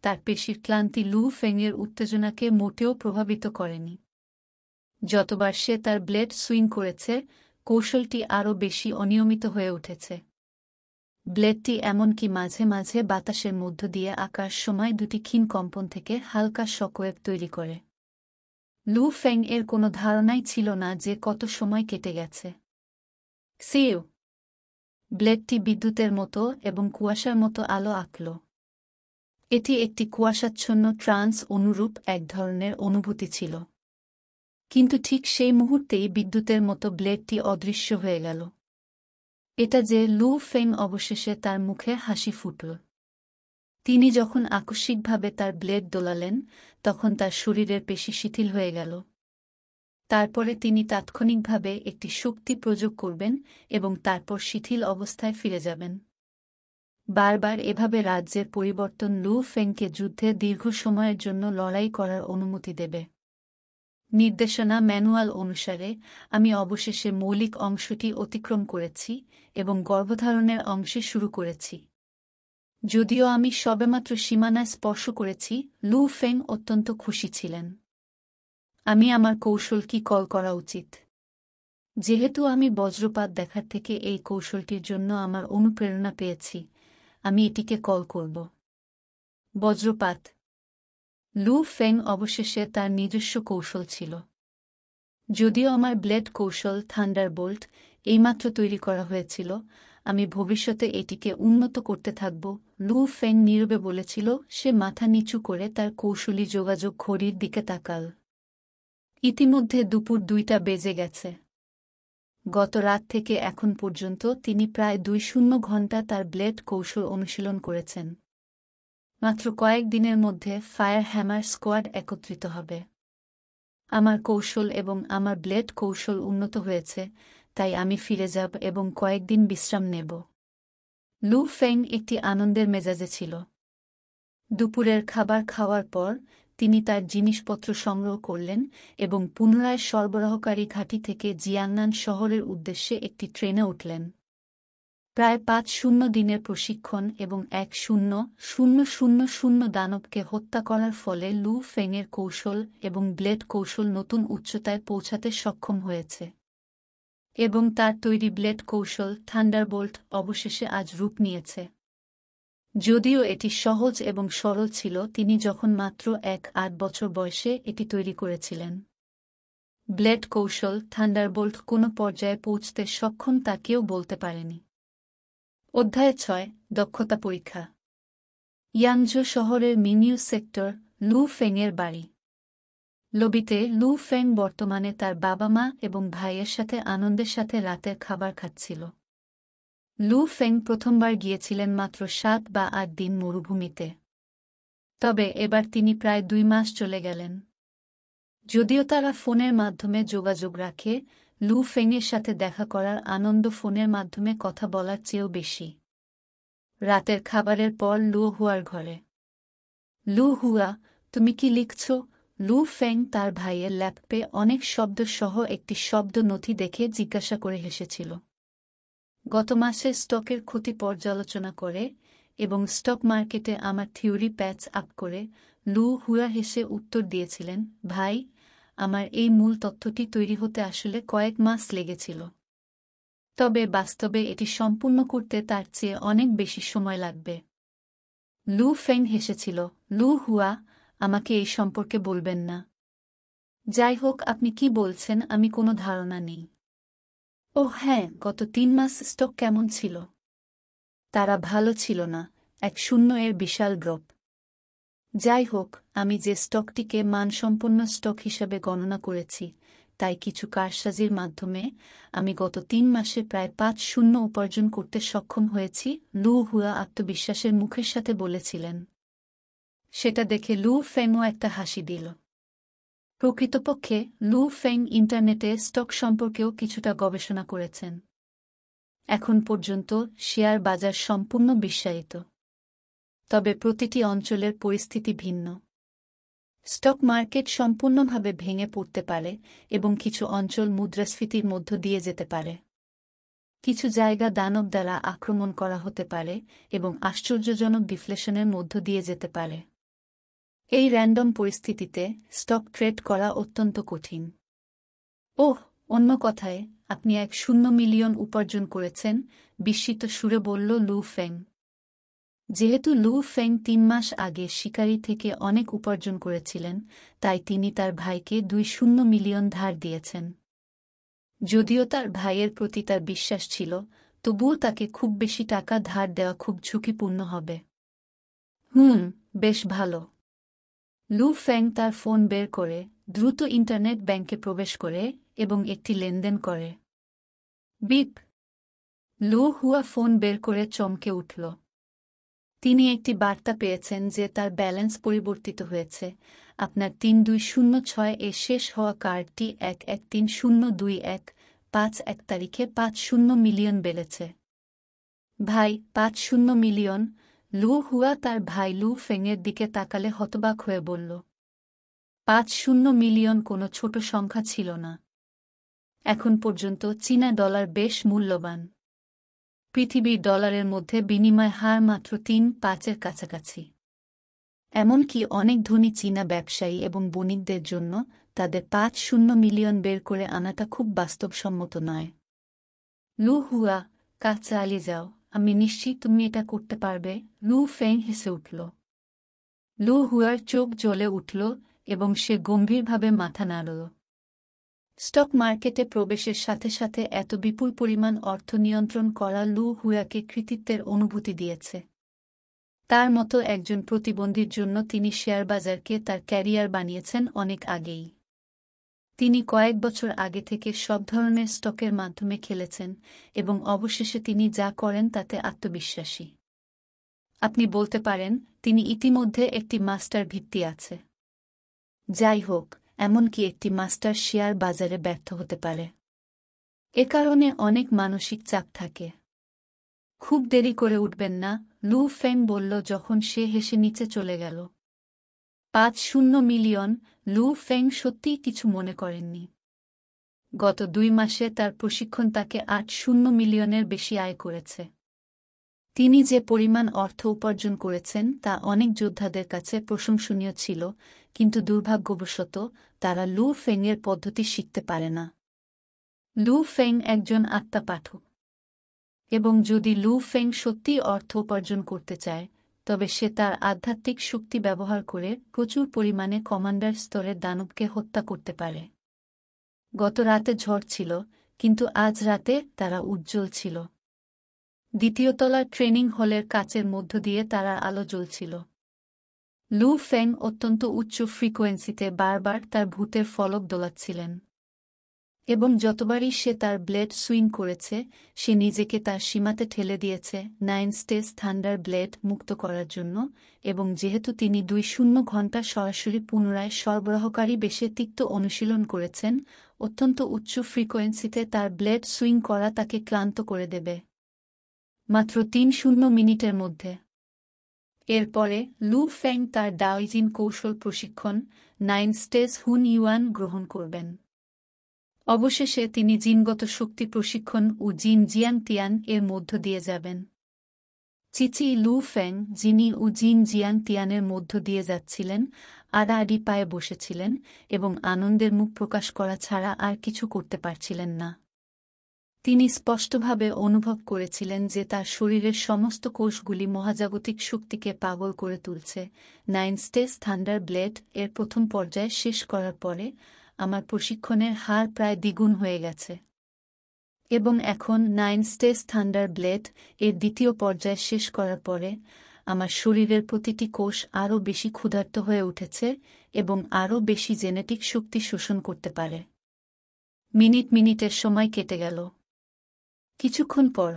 তার পেশির ক্লান্তি লু ফেংয়ের উত্তেজনাকে মোটেও প্রভাবিত করেনি। যতবার সে তার ব্লেড সুইং করেছে, কৌশলটি আরও বেশি অনিয়মিত হয়ে উঠেছে। ব্লেডটি এমনকি মাঝে মাঝে বাতাসের মধ্য দিয়ে আঁকার সময় দুটি ক্ষীণ কম্পন থেকে হালকা শকওয়েভ তৈরি করে। লু ফেং এর কোনো ধারণাই ছিল না যে কত সময় কেটে গেছে। সিউ ব্লেডটি বিদ্যুতের মতো এবং কুয়াশার মতো আলো আঁকল। এটি একটি কুয়াশাচ্ছন্ন ট্রান্স অনুরূপ এক ধরনের অনুভূতি ছিল। কিন্তু ঠিক সেই মুহূর্তেই বিদ্যুতের মতো ব্লেডটি অদৃশ্য হয়ে গেল। এটা যে লু ফেং অবশেষে তার মুখে হাসি ফুটল। তিনি যখন আকস্মিকভাবে তার ব্লেড দোলালেন, তখন তার শরীরের পেশি শিথিল হয়ে গেল। তারপরে তিনি তাৎক্ষণিকভাবে একটি শক্তি প্রয়োগ করবেন এবং তারপর শিথিল অবস্থায় ফিরে যাবেন। বারবার এভাবে রাজ্যের পরিবর্তন লু ফেংকে যুদ্ধে দীর্ঘ সময়ের জন্য লড়াই করার অনুমতি দেবে। নির্দেশনা ম্যানুয়াল অনুসারে আমি অবশেষে মৌলিক অংশটি অতিক্রম করেছি এবং গর্ভধারণের অংশে শুরু করেছি। যদিও আমি সবেমাত্র সীমানায় স্পর্শ করেছি, লু ফেং অত্যন্ত খুশি ছিলেন। আমি আমার কৌশল কি কল করা উচিত? যেহেতু আমি বজ্রপাত দেখার থেকে এই কৌশলটির জন্য আমার অনুপ্রেরণা পেয়েছি, আমি এটিকে কল করব বজ্রপাত। লু ফেং অবশেষে তার নিজস্ব কৌশল ছিল। যদিও আমার ব্লেড কৌশল থান্ডারবোল্ট এইমাত্র তৈরি করা হয়েছিল, আমি ভবিষ্যতে এটিকে উন্নত করতে থাকব। লু ফেং নীরবে বলেছিল। সে মাথা নিচু করে তার কৌশলী যোগাযোগ ঘড়ির দিকে তাকাল। ইতিমধ্যে দুপুর 2টা বেজে গেছে। গত রাত থেকে এখন পর্যন্ত তিনি প্রায় 2 ঘণ্টা তার ব্লেড কৌশল অনুশীলন করেছেন। মাত্র কয়েক দিনের মধ্যে ফায়ার হ্যামার স্কোয়াড একত্রিত হবে। আমার কৌশল এবং আমার ব্লেড কৌশল উন্নত হয়েছে, তাই আমি ফিরে যাব এবং কয়েকদিন বিশ্রাম নেব। লু ফেং একটি আনন্দের মেজাজে ছিল। দুপুরের খাবার খাওয়ার পর তিনি তার জিনিসপত্র সংগ্রহ করলেন এবং পুনরায় সরবরাহকারী ঘাঁটি থেকে জিয়াংনান শহরের উদ্দেশ্যে একটি ট্রেনে উঠলেন। প্রায় 5 দিনের প্রশিক্ষণ এবং 10,000 দানবকে হত্যা করার ফলে লু ফেংয়ের কৌশল এবং ব্লেড কৌশল নতুন উচ্চতায় পৌঁছাতে সক্ষম হয়েছে। এবং তার তৈরি ব্লেড কৌশল থান্ডারবোল্ট অবশেষে আজ রূপ নিয়েছে। যদিও এটি সহজ এবং সরল ছিল, তিনি যখন মাত্র 8 বছর বয়সে এটি তৈরি করেছিলেন। ব্লেড কৌশল থান্ডারবোল্ট কোনো পর্যায়ে পৌঁছতে সক্ষম তা কেউ বলতে পারেনি। অধ্যায় 6 দক্ষতা পরীক্ষা। ইয়াংজো শহরের মিনিউ সেক্টর, লু ফেংয়ের বাড়ি। লবিতে লু ফেং বর্তমানে তার বাবা-মা এবং ভাইয়ের সাথে আনন্দের সাথে রাতের খাবার খাচ্ছিল। লু ফেং প্রথমবার গিয়েছিলেন মাত্র 7 বা 8 দিন মরুভূমিতে। তবে এবার তিনি প্রায় 2 মাস চলে গেলেন। যদিও তারা ফোনের মাধ্যমে যোগাযোগ রাখে, লু ফেংয়ের সাথে দেখা করার আনন্দ ফোনের মাধ্যমে কথা বলার চেয়েও বেশি। রাতের খাবারের পর লু হুয়ার ঘরে। লু হুয়া, তুমি কি লিখছ? লু ফেং তার ভাইয়ের ল্যাপটপে অনেক শব্দ সহ একটি শব্দ নথি দেখে জিজ্ঞাসা করে হেসেছিল। গত মাসে স্টকের ক্ষতি পর্যালোচনা করে এবং স্টক মার্কেটে আমার থিওরি প্যাচ আপ করে লু হুয়া হেসে উত্তর দিয়েছিলেন, ভাই, আমার এই মূল তথ্যটি তৈরি হতে আসলে কয়েক মাস লেগেছিল। তবে বাস্তবে এটি সম্পূর্ণ করতে তার চেয়ে অনেক বেশি সময় লাগবে। লু ফেং হেসেছিল। লু হুয়া, আমাকে এই সম্পর্কে বলবেন না। যাই হোক, আপনি কি বলছেন আমি কোনো ধারণা নেই। ওহ হ্যাঁ, গত 3 মাস স্টক কেমন ছিল? তারা ভালো ছিল না, 10 বিশাল ড্রপ। যাই হোক, আমি যে স্টকটিকে মানসম্পন্ন স্টক হিসাবে গণনা করেছি, তাই কিছু কারসাজির মাধ্যমে আমি গত 3 মাসে প্রায় 5 উপার্জন করতে সক্ষম হয়েছি, লু হুয়া আত্মবিশ্বাসের মুখের সাথে বলেছিলেন। সেটা দেখে লু ফেংও একটা হাসি দিল। প্রকৃতপক্ষে লু ফেং ইন্টারনেটে স্টক সম্পর্কেও কিছুটা গবেষণা করেছেন। এখন পর্যন্ত শেয়ার বাজার সম্পূর্ণ বিশ্বায়িত। তবে প্রতিটি অঞ্চলের পরিস্থিতি ভিন্ন। স্টক মার্কেট সম্পূর্ণভাবে ভেঙে পড়তে পারে এবং কিছু অঞ্চল মুদ্রাস্ফীতির মধ্য দিয়ে যেতে পারে। কিছু জায়গা দানব দ্বারা আক্রমণ করা হতে পারে এবং আশ্চর্যজনক ডিফ্লেশনের মধ্য দিয়ে যেতে পারে। এই র্যান্ডম পরিস্থিতিতে স্টক ট্রেড করা অত্যন্ত কঠিন। ওহ, অন্য কথায়, আপনি 1 মিলিয়ন উপার্জন করেছেন, বিস্মিত সুরে বলল লু ফেং। যেহেতু লু ফেং 3 মাস আগে শিকারি থেকে অনেক উপার্জন করেছিলেন, তাই তিনি তার ভাইকে 2 মিলিয়ন ধার দিয়েছেন। যদিও তার ভাইয়ের প্রতি তার বিশ্বাস ছিল, তবুও তাকে খুব বেশি টাকা ধার দেওয়া খুব ঝুঁকিপূর্ণ হবে। বেশ ভালো। লু ফেং তার ফোন বের করে দ্রুত ইন্টারনেট ব্যাংকে প্রবেশ করে এবং একটি লেনদেন করে। বিপ! লু হুয়া ফোন বের করে চমকে উঠল। তিনি একটি বার্তা পেয়েছেন যে তার ব্যালেন্স পরিবর্তিত হয়েছে। আপনার 3206 এ শেষ হওয়া কার্ডটি 11302151 তারিখে 50 মিলিয়ন বেড়েছে। ভাই, 50 মিলিয়ন! লু হুয়া তার ভাই লু ফেংয়ের দিকে তাকালে হতবাক হয়ে বলল। 50 মিলিয়ন কোনো ছোট সংখ্যা ছিল না। এখন পর্যন্ত চীনা ডলার বেশ মূল্যবান। পৃথিবীর ডলারের মধ্যে বিনিময় হার মাত্র 3.5-এর কাছাকাছি। এমনকি অনেক ধনী চীনা ব্যবসায়ী এবং বণিকদের জন্য তাদের 50 মিলিয়ন বের করে আনাটা খুব বাস্তবসম্মত নয়। লু হুয়া, কাজ চালিয়ে যাও, আমি নিশ্চিত তুমি এটা করতে পারবে। লু ফেং হেসে উঠল। লু হুয়ার চোখ জ্বলে উঠল এবং সে গম্ভীরভাবে মাথা নাড়ল। স্টক মার্কেটে প্রবেশের সাথে সাথে এত বিপুল পরিমাণ অর্থ নিয়ন্ত্রণ করা লু হুয়াকে কৃতিত্বের অনুভূতি দিয়েছে। তার মতো একজন প্রতিবন্ধীর জন্য তিনি শেয়ার বাজারকে তার ক্যারিয়ার বানিয়েছেন অনেক আগেই। তিনি কয়েক বছর আগে থেকে সব ধরনের স্টকের মাধ্যমে খেলেছেন এবং অবশেষে তিনি যা করেন তাতে আত্মবিশ্বাসী। আপনি বলতে পারেন তিনি ইতিমধ্যে একটি মাস্টার ভিত্তি আছে। যাই হোক, এমনকি একটি মাস্টার শেয়ার বাজারে ব্যর্থ হতে পারে। এ কারণে অনেক মানসিক চাপ থাকে। খুব দেরি করে উঠবেন না, লু ফেং বলল যখন সে হেসে নিচে চলে গেল। 50 মিলিয়ন! লু ফেং সত্যিই কিছু মনে করেননি। গত 2 মাসে তার প্রশিক্ষণ তাকে 80 মিলিয়নের বেশি আয় করেছে। তিনি যে পরিমাণ অর্থ উপার্জন করেছেন তা অনেক যোদ্ধাদের কাছে প্রশংসনীয় ছিল, কিন্তু দুর্ভাগ্যবশত তারা লু ফেংয়ের পদ্ধতি শিখতে পারে না। লু ফেং একজন আত্মাপাঠক। এবং যদি লু ফেং সত্যিই অর্থ উপার্জন করতে চায়, তবে সে তার আধ্যাত্মিক শক্তি ব্যবহার করে প্রচুর পরিমাণে কমান্ডার স্তরের দানবকে হত্যা করতে পারে। গত রাতে ঝড় ছিল, কিন্তু আজ রাতে তারা উজ্জ্বল ছিল। দ্বিতীয় তলার ট্রেনিং হলের কাচের মধ্য দিয়ে তারা আলো জ্বলছিল। লু ফেং অত্যন্ত উচ্চ ফ্রিকোয়েন্সিতে বারবার তার ভূতের ফলক দোলাচ্ছিলেন। এবং যতবারই সে তার ব্লেড সুইং করেছে, সে নিজেকে তার সীমাতে ঠেলে দিয়েছে 9 স্টেজ থান্ডার ব্লেড মুক্ত করার জন্য, এবং যেহেতু তিনি 20 ঘণ্টা সরাসরি পুনরায় সরবরাহকারী বেশে তিক্ত অনুশীলন করেছেন, অত্যন্ত উচ্চ ফ্রিকোয়েন্সিতে তার ব্লেড সুইং করা তাকে ক্লান্ত করে দেবে। মাত্র 30 মিনিটের মধ্যে। এরপরে লু ফেং তার ডাওইজিন কৌশল প্রশিক্ষণ 9 স্টেজ হুন ইউয়ান গ্রহণ করবেন। অবশেষে তিনি জিনগত শক্তি প্রশিক্ষণ ও জিন জিয়াং তিয়ান এর মধ্য দিয়ে যাবেন। চিচি লু ফেং, যিনি ও জিন জিয়াং তিয়ানের মধ্য দিয়ে যাচ্ছিলেন, আড়াআড়ি পায়ে বসেছিলেন এবং আনন্দের মুখ প্রকাশ করা ছাড়া আর কিছু করতে পারছিলেন না। তিনি স্পষ্টভাবে অনুভব করেছিলেন যে তার শরীরের সমস্ত কোষগুলি মহাজাগতিক শক্তিকে পাগল করে তুলছে। 9 স্টেজ থান্ডার ব্লেড এর প্রথম পর্যায় শেষ করার পরে আমার প্রশিক্ষণের হার প্রায় দ্বিগুণ হয়ে গেছে। এবং এখন 9 স্টেজ থান্ডার ব্লেড এর দ্বিতীয় পর্যায় শেষ করার পরে আমার শরীরের প্রতিটি কোষ আরও বেশি ক্ষুধার্ত হয়ে উঠেছে এবং আরও বেশি জেনেটিক শক্তি শোষণ করতে পারে। মিনিটের সময় কেটে গেল। কিছুক্ষণ পর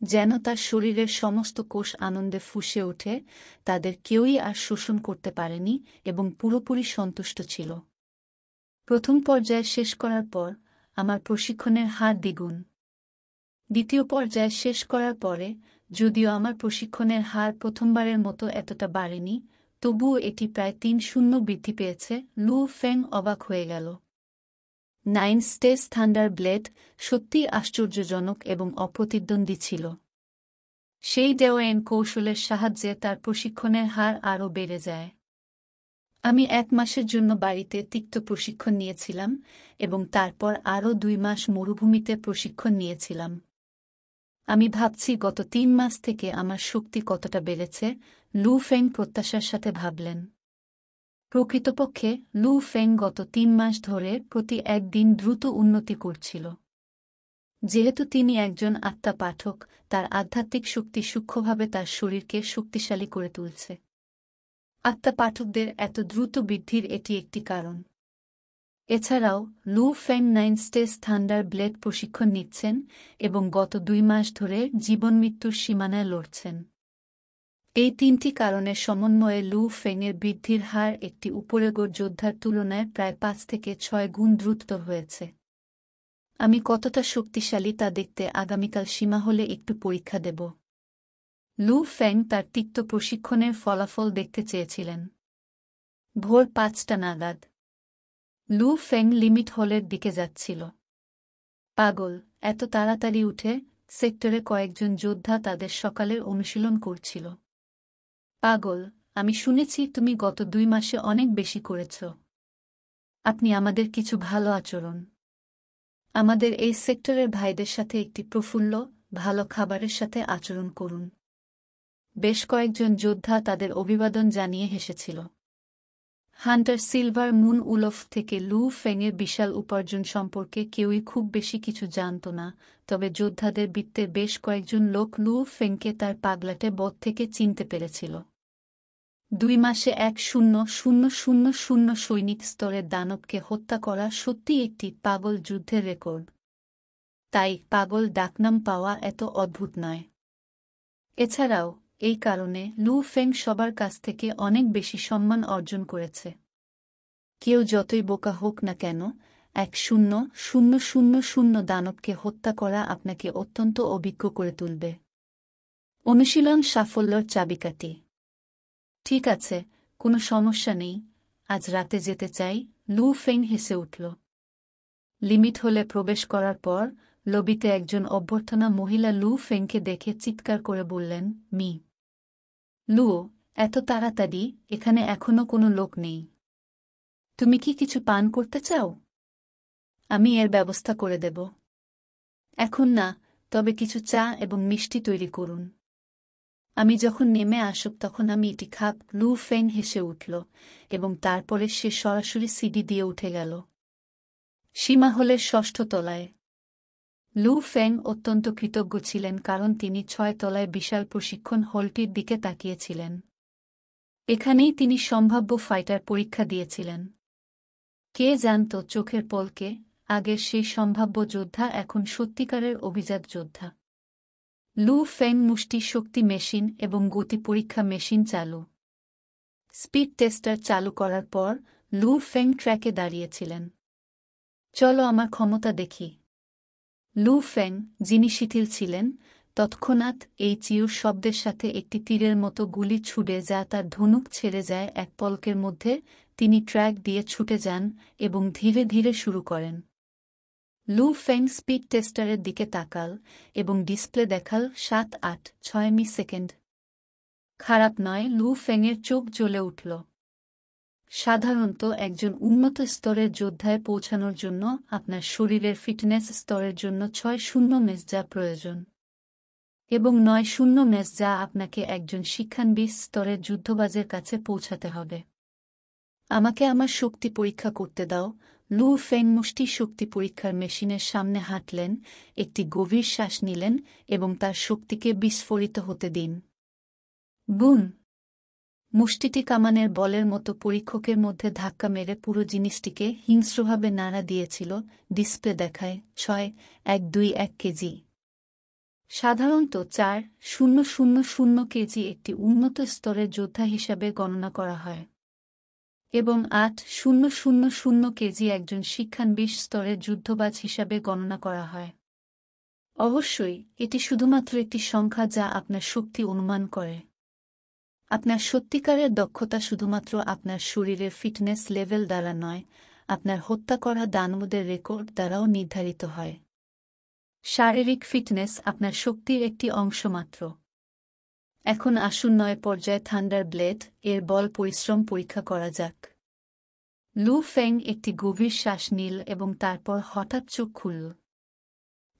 যেন তার শরীরের সমস্ত কোষ আনন্দে ফুঁসে ওঠে, তাদের কেউই আর শোষণ করতে পারেনি এবং পুরোপুরি সন্তুষ্ট ছিল। প্রথম পর্যায় শেষ করার পর আমার প্রশিক্ষণের হার দ্বিগুণ। দ্বিতীয় পর্যায় শেষ করার পরে, যদিও আমার প্রশিক্ষণের হার প্রথমবারের মতো এতটা বাড়েনি, তবুও এটি প্রায় 3 বৃদ্ধি পেয়েছে। লু ফেং অবাক হয়ে গেল। 9 স্টেজ থান্ডার ব্লেড সত্যিই আশ্চর্যজনক এবং অপ্রতিদ্বন্দ্বী ছিল। সেই ডেওয়েন কৌশলের সাহায্যে তার প্রশিক্ষণের হার আরও বেড়ে যায়। আমি 1 মাসের জন্য বাড়িতে তিক্ত প্রশিক্ষণ নিয়েছিলাম এবং তারপর আরও 2 মাস মরুভূমিতে প্রশিক্ষণ নিয়েছিলাম। আমি ভাবছি গত 3 মাস থেকে আমার শক্তি কতটা বেড়েছে, লু ফেং প্রত্যাশার সাথে ভাবলেন। প্রকৃতপক্ষে লু ফেং গত 3 মাস ধরে প্রতি একদিন দ্রুত উন্নতি করছিল। যেহেতু তিনি একজন আত্মা পাঠক, তার আধ্যাত্মিক শক্তি সূক্ষ্মভাবে তার শরীরকে শক্তিশালী করে তুলছে। আত্মা পাঠকদের এত দ্রুত বৃদ্ধির এটি একটি কারণ। এছাড়াও লু ফেং 9 স্টেজ থান্ডার ব্লেড প্রশিক্ষণ নিচ্ছেন এবং গত 2 মাস ধরে জীবন-মৃত্যুর সীমানায় লড়ছেন। এই 3টি কারণের সমন্বয়ে লু ফেংয়ের বৃদ্ধির হার একটি উপরেগর যোদ্ধার তুলনায় প্রায় 5 থেকে 6 গুণ দ্রুত হয়েছে। আমি কতটা শক্তিশালী তা দেখতে আগামীকাল সীমা হলে একটু পরীক্ষা দেব। লু ফেং তার তিক্ত প্রশিক্ষণের ফলাফল দেখতে চেয়েছিলেন। ভোর 5টা নাগাদ লু ফেং লিমিট হলের দিকে যাচ্ছিল। পাগল, এত তাড়াতাড়ি উঠে? সেক্টরে কয়েকজন যোদ্ধা তাদের সকালের অনুশীলন করছিল। পাগল, আমি শুনেছি তুমি গত 2 মাসে অনেক বেশি করেছ। আপনি আমাদের কিছু ভালো আচরণ। আমাদের এই সেক্টরের ভাইদের সাথে একটি প্রফুল্ল, ভালো খাবারের সাথে আচরণ করুন। বেশ কয়েকজন যোদ্ধা তাদের অভিবাদন জানিয়ে হেসেছিল। হান্টার সিলভার মুন উলফ থেকে লু ফেংয়ের বিশাল উপার্জন সম্পর্কে কেউই খুব বেশি কিছু জানত না, তবে যোদ্ধাদের বৃত্তের বেশ কয়েকজন লোক লু ফেংকে তার পাগলাটে বধ থেকে চিনতে পেরেছিল। 2 মাসে 10,000 সৈনিক স্তরের দানবকে হত্যা করা সত্যিই একটি পাগল যুদ্ধের রেকর্ড। তাই পাগল ডাকনাম পাওয়া এত অদ্ভুত নয়। এছাড়াও এই কারণে লু ফেং সবার কাছ থেকে অনেক বেশি সম্মান অর্জন করেছে। কেউ যতই বোকা হোক না কেন, 10,000 দানবকে হত্যা করা আপনাকে অত্যন্ত অভিজ্ঞ করে তুলবে। অনুশীলন সাফল্যর চাবিকাঠি। ঠিক আছে, কোনো সমস্যা নেই, আজ রাতে যেতে চাই, লু ফেং হেসে উঠল। লিমিট হলে প্রবেশ করার পর লবিতে একজন অভ্যর্থনা মহিলা লু ফেংকে দেখে চিৎকার করে বললেন, মি লুও, এত তাড়াতাড়ি? এখানে এখনো কোনো লোক নেই। তুমি কি কিছু পান করতে চাও? আমি এর ব্যবস্থা করে দেব। এখন না, তবে কিছু চা এবং মিষ্টি তৈরি করুন। আমি যখন নেমে আসব তখন আমি এটি খাব। লু ফেং হেসে উঠল এবং তারপরে সে সরাসরি সিঁড়ি দিয়ে উঠে গেল। সীমা হলের 6ষ্ঠ তলায়। লু ফেং অত্যন্ত কৃতজ্ঞ ছিলেন কারণ তিনি 6 তলায় বিশাল প্রশিক্ষণ হলটির দিকে তাকিয়েছিলেন। এখানেই তিনি সম্ভাব্য ফাইটার পরীক্ষা দিয়েছিলেন। কে জানত চোখের পলকে আগের সেই সম্ভাব্য যোদ্ধা এখন সত্যিকারের অভিজাত যোদ্ধা। লু ফেং মুষ্টি শক্তি মেশিন এবং গতি পরীক্ষা মেশিন চালু। স্পিড টেস্টার চালু করার পর লু ফেং ট্র্যাকে দাঁড়িয়েছিলেন। চলো আমার ক্ষমতা দেখি। লু ফেং, যিনি শিথিল ছিলেন, তৎক্ষণাৎ এই চিউর শব্দের সাথে একটি তীরের মতো গুলি ছুড়ে যা তার ধনুক ছেড়ে যায় এক পলকের মধ্যে, তিনি ট্র্যাক দিয়ে ছুটে যান এবং ধীরে ধীরে শুরু করেন। লু ফেং স্পিড টেস্টারের দিকে তাকাল এবং ডিসপ্লে দেখাল 7-8-6 সেকেন্ড। খারাপ নয়। লু ফেংয়ের চোখ জ্বলে উঠল। সাধারণত একজন উন্নত স্তরের যোদ্ধায় পৌঁছানোর জন্য আপনার শরীরের ফিটনেস স্তরের জন্য 6-0 ম্যাচ যা প্রয়োজন, এবং 9-0 ম্যাচ যা আপনাকে একজন শিক্ষানবিশ স্তরের যুদ্ধবাজের কাছে পৌঁছাতে হবে। আমাকে আমার শক্তি পরীক্ষা করতে দাও। লু ফেং মুষ্টি শক্তি পরীক্ষার মেশিনের সামনে হাঁটলেন, একটি গভীর শ্বাস নিলেন এবং তার শক্তিকে বিস্ফোরিত হতে দিন। বুম! মুষ্টিটি কামানের বলের মতো পরীক্ষকের মধ্যে ধাক্কা মেরে পুরো জিনিসটিকে হিংস্রভাবে নাড়া দিয়েছিল। ডিসপ্লে দেখায় 6,121 কেজি। সাধারণত 4,000 কেজি একটি উন্নত স্তরের যোদ্ধা হিসাবে গণনা করা হয়, এবং 8,000 কেজি একজন শিক্ষানবিশ স্তরের যুদ্ধবাজ হিসাবে গণনা করা হয়। অবশ্যই এটি শুধুমাত্র একটি সংখ্যা যা আপনার শক্তি অনুমান করে। আপনার সত্যিকারের দক্ষতা শুধুমাত্র আপনার শরীরের ফিটনেস লেভেল দ্বারা নয়, আপনার হত্যা করা দানবদের রেকর্ড দ্বারাও নির্ধারিত হয়। শারীরিক ফিটনেস আপনার শক্তির একটি অংশ মাত্র। এখন আসুন 9 পর্যায়ে থান্ডার ব্লেড এর বল পরিশ্রম পরীক্ষা করা যাক। লু ফেং একটি গভীর শ্বাস নিল এবং তারপর হঠাৎ চোখ খুলল।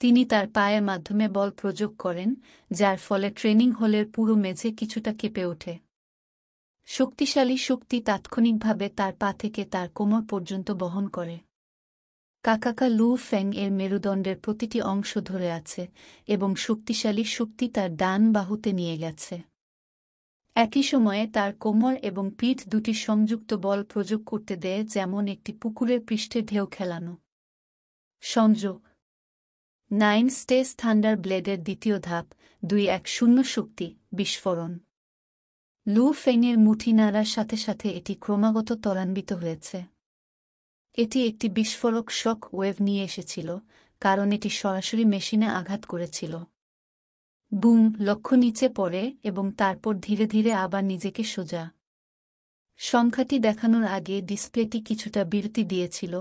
তিনি তার পায়ের মাধ্যমে বল প্রয়োগ করেন, যার ফলে ট্রেনিং হলের পুরো মেঝে কিছুটা কেঁপে ওঠে। শক্তিশালী শক্তি তাৎক্ষণিকভাবে তার পা থেকে তার কোমর পর্যন্ত বহন করে। কাকাকা লু ফেং এর মেরুদণ্ডের প্রতিটি অংশ ধরে আছে এবং শক্তিশালী শক্তি তার ডান বাহুতে নিয়ে গেছে। একই সময়ে তার কোমর এবং পিঠ দুটি সংযুক্ত বল প্রয়োগ করতে দেয়, যেমন একটি পুকুরের পৃষ্ঠে ঢেউ খেলানো। সংযোগ 9 স্টেজ থান্ডার ব্লেডের দ্বিতীয় ধাপ 2-1-0 শক্তি বিস্ফোরণ। লু ফেংয়ের মুঠি নাড়ার সাথে সাথে এটি ক্রমাগত ত্বরান্বিত হয়েছে। এটি একটি বিস্ফোরক শক ওয়েভ নিয়ে এসেছিল, কারণ এটি সরাসরি মেশিনে আঘাত করেছিল। বুম! লক্ষ্য নিচে পড়ে এবং তারপর ধীরে ধীরে আবার নিজেকে সোজা। সংখ্যাটি দেখানোর আগে ডিসপ্লেটি কিছুটা বিরতি দিয়েছিল।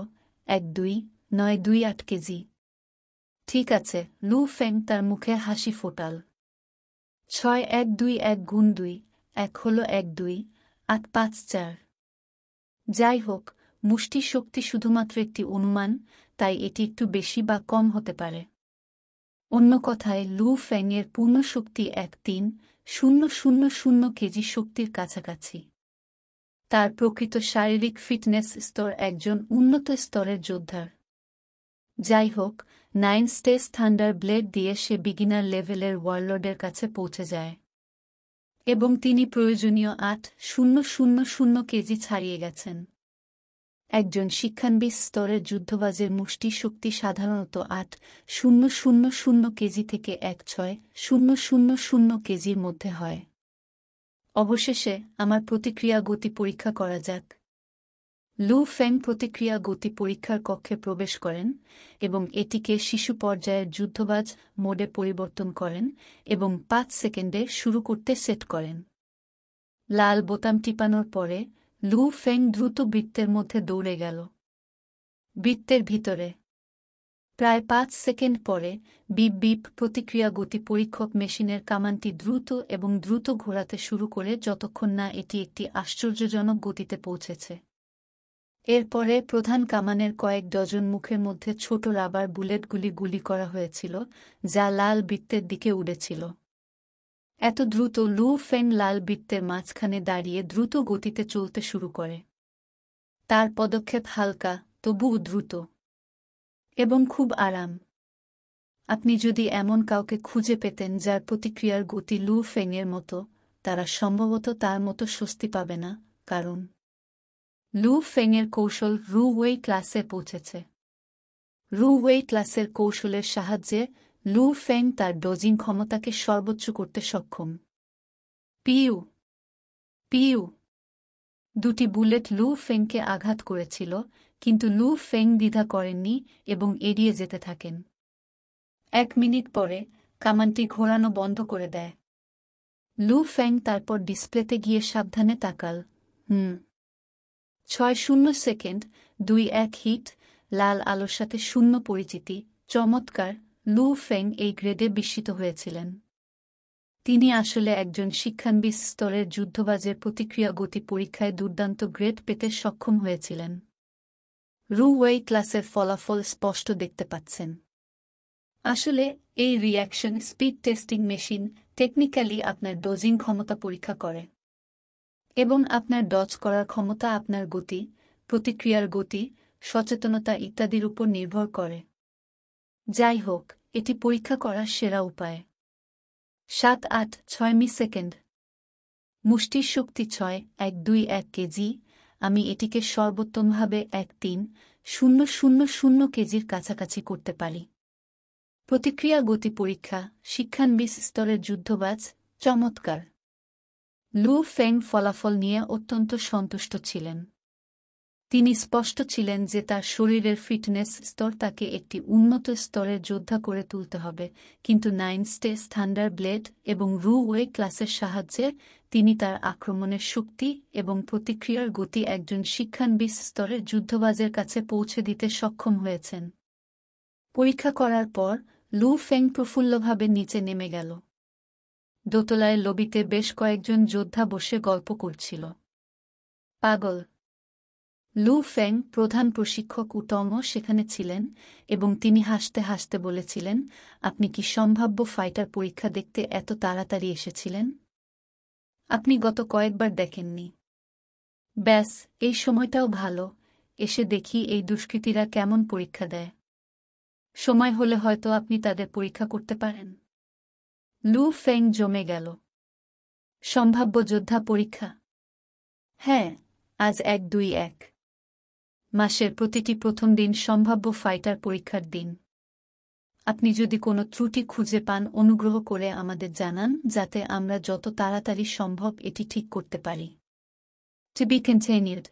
1-2-9-2-8 কেজি। ঠিক আছে, লু ফেং তার মুখে হাসি ফোটাল। 6-1-2-1 × 2 1 হল 1-2-8-5-4। যাই হোক, মুষ্টি শক্তি শুধুমাত্র একটি অনুমান, তাই এটি একটু বেশি বা কম হতে পারে। অন্য কথায়, লু ফেংয়ের পূর্ণ শক্তি 1-3-0-0-0 কেজি শক্তির কাছাকাছি। তার প্রকৃত শারীরিক ফিটনেস স্তর একজন উন্নত স্তরের যোদ্ধার। যাই হোক, 9 স্টেজ থান্ডার ব্লেড দিয়ে সে বিগিনার লেভেলের ওয়ারলর্ডের কাছে পৌঁছে যায় এবং তিনি প্রয়োজনীয় 8-0-0-0 কেজি ছাড়িয়ে গেছেন। একজন শিক্ষানবিশ স্তরের যুদ্ধবাজের মুষ্টি শক্তি সাধারণত 8-0-0-0 কেজি থেকে 1-6-0-0-0 কেজির মধ্যে হয়। অবশেষে, আমার প্রতিক্রিয়া গতি পরীক্ষা করা যাক। লু ফেং প্রতিক্রিয়া গতি পরীক্ষার কক্ষে প্রবেশ করেন এবং এটিকে শিশু পর্যায়ের যুদ্ধবাজ মোডে পরিবর্তন করেন এবং 5 সেকেন্ডে শুরু করতে সেট করেন। লাল বোতাম টিপানোর পরে লু ফেং দ্রুত বৃত্তের মধ্যে দৌড়ে গেল। বৃত্তের ভিতরে প্রায় 5 সেকেন্ড পরে বিপ বিপ প্রতিক্রিয়া গতি পরীক্ষক মেশিনের কামানটি দ্রুত এবং দ্রুত ঘোরাতে শুরু করে যতক্ষণ না এটি একটি আশ্চর্যজনক গতিতে পৌঁছেছে। এরপরে প্রধান কামানের কয়েক ডজন মুখের মধ্যে ছোট রাবার বুলেটগুলি গুলি করা হয়েছিল, যা লাল বৃত্তের দিকে উড়েছিল। এত দ্রুত লু ফেং লাল বৃত্তের মাঝখানে দাঁড়িয়ে দ্রুত গতিতে চলতে শুরু করে। তার পদক্ষেপ হালকা, তবুও দ্রুত এবং খুব আরাম। আপনি যদি এমন কাউকে খুঁজে পেতেন যার প্রতিক্রিয়ার গতি লু ফেংয়ের মতো, তারা সম্ভবত তার মতো স্বস্তি পাবে না, কারণ লু ফেংয়ের কৌশল রু ওয়েই ক্লাসে পৌঁছেছে। রু ওয়েই ক্লাসের কৌশলের সাহায্যে লু ফেং তার ডজিং ক্ষমতাকে সর্বোচ্চ করতে সক্ষম। পিউ পিউ দুটি বুলেট লু ফেংকে আঘাত করেছিল, কিন্তু লু ফেং দ্বিধা করেননি এবং এড়িয়ে যেতে থাকেন। 1 মিনিট পরে কামানটি ঘোরানো বন্ধ করে দেয়। লু ফেং তারপর ডিসপ্লেতে গিয়ে সাবধানে তাকাল। 6-0 সেকেন্ড 2-1 হিট, লাল আলোর সাথে 0 পরিচিতি, চমৎকার। লু ফেং এই গ্রেডে বিস্মিত হয়েছিলেন। তিনি আসলে একজন শিক্ষানবিশ স্তরের যুদ্ধবাজের প্রতিক্রিয়া গতি পরীক্ষায় দুর্দান্ত গ্রেড পেতে সক্ষম হয়েছিলেন। রু ওয়েই ক্লাসের ফলাফল স্পষ্ট দেখতে পাচ্ছেন। আসলে এই reaction speed testing machine technically আপনার ডজিং ক্ষমতা পরীক্ষা করে এবং আপনার ডজ করার ক্ষমতা আপনার গতি, প্রতিক্রিয়ার গতি, সচেতনতা ইত্যাদির উপর নির্ভর করে। যাই হোক, এটি পরীক্ষা করার সেরা উপায়। 7-8-6 সেকেন্ড। মুষ্টির শক্তি 6-1-2-1 কেজি। আমি এটিকে সর্বোত্তমভাবে 1-3-0-0-0 কেজির কাছাকাছি করতে পারি। প্রতিক্রিয়া গতি পরীক্ষা, শিক্ষানবিশ স্তরের যুদ্ধবাজ, চমৎকার। লু ফেং ফলাফল নিয়ে অত্যন্ত সন্তুষ্ট ছিলেন। তিনি স্পষ্ট ছিলেন যে তার শরীরের ফিটনেস স্তর তাকে একটি উন্নত স্তরের যোদ্ধা করে তুলতে হবে, কিন্তু 9 স্টেজ থান্ডার ব্লেড এবং রু ওয়ে ক্লাসের সাহায্যে তিনি তার আক্রমণের শক্তি এবং প্রতিক্রিয়ার গতি একজন শিক্ষানবিশ স্তরের যুদ্ধবাজের কাছে পৌঁছে দিতে সক্ষম হয়েছেন। পরীক্ষা করার পর লু ফেং প্রফুল্লভাবে নিচে নেমে গেল। দোতলায় লবিতে বেশ কয়েকজন যোদ্ধা বসে গল্প করছিল। পাগল! লু ফেং, প্রধান প্রশিক্ষক উটম সেখানে ছিলেন এবং তিনি হাসতে হাসতে বলেছিলেন, আপনি কি সম্ভাব্য ফাইটার পরীক্ষা দেখতে এত তাড়াতাড়ি এসেছিলেন? আপনি গত কয়েকবার দেখেননি। ব্যাস, এই সময়টাও ভালো, এসে দেখি এই দুষ্কৃতীরা কেমন পরীক্ষা দেয়। সময় হলে হয়তো আপনি তাদের পরীক্ষা করতে পারেন। লু ফেং জমে গেল। সম্ভাব্য যোদ্ধা পরীক্ষা? হ্যাঁ, আজ 1-2-1 মাসের প্রতিটি প্রথম দিন সম্ভাব্য ফাইটার পরীক্ষার দিন। আপনি যদি কোনো ত্রুটি খুঁজে পান অনুগ্রহ করে আমাদের জানান যাতে আমরা যত তাড়াতাড়ি সম্ভব এটি ঠিক করতে পারি। To be continued.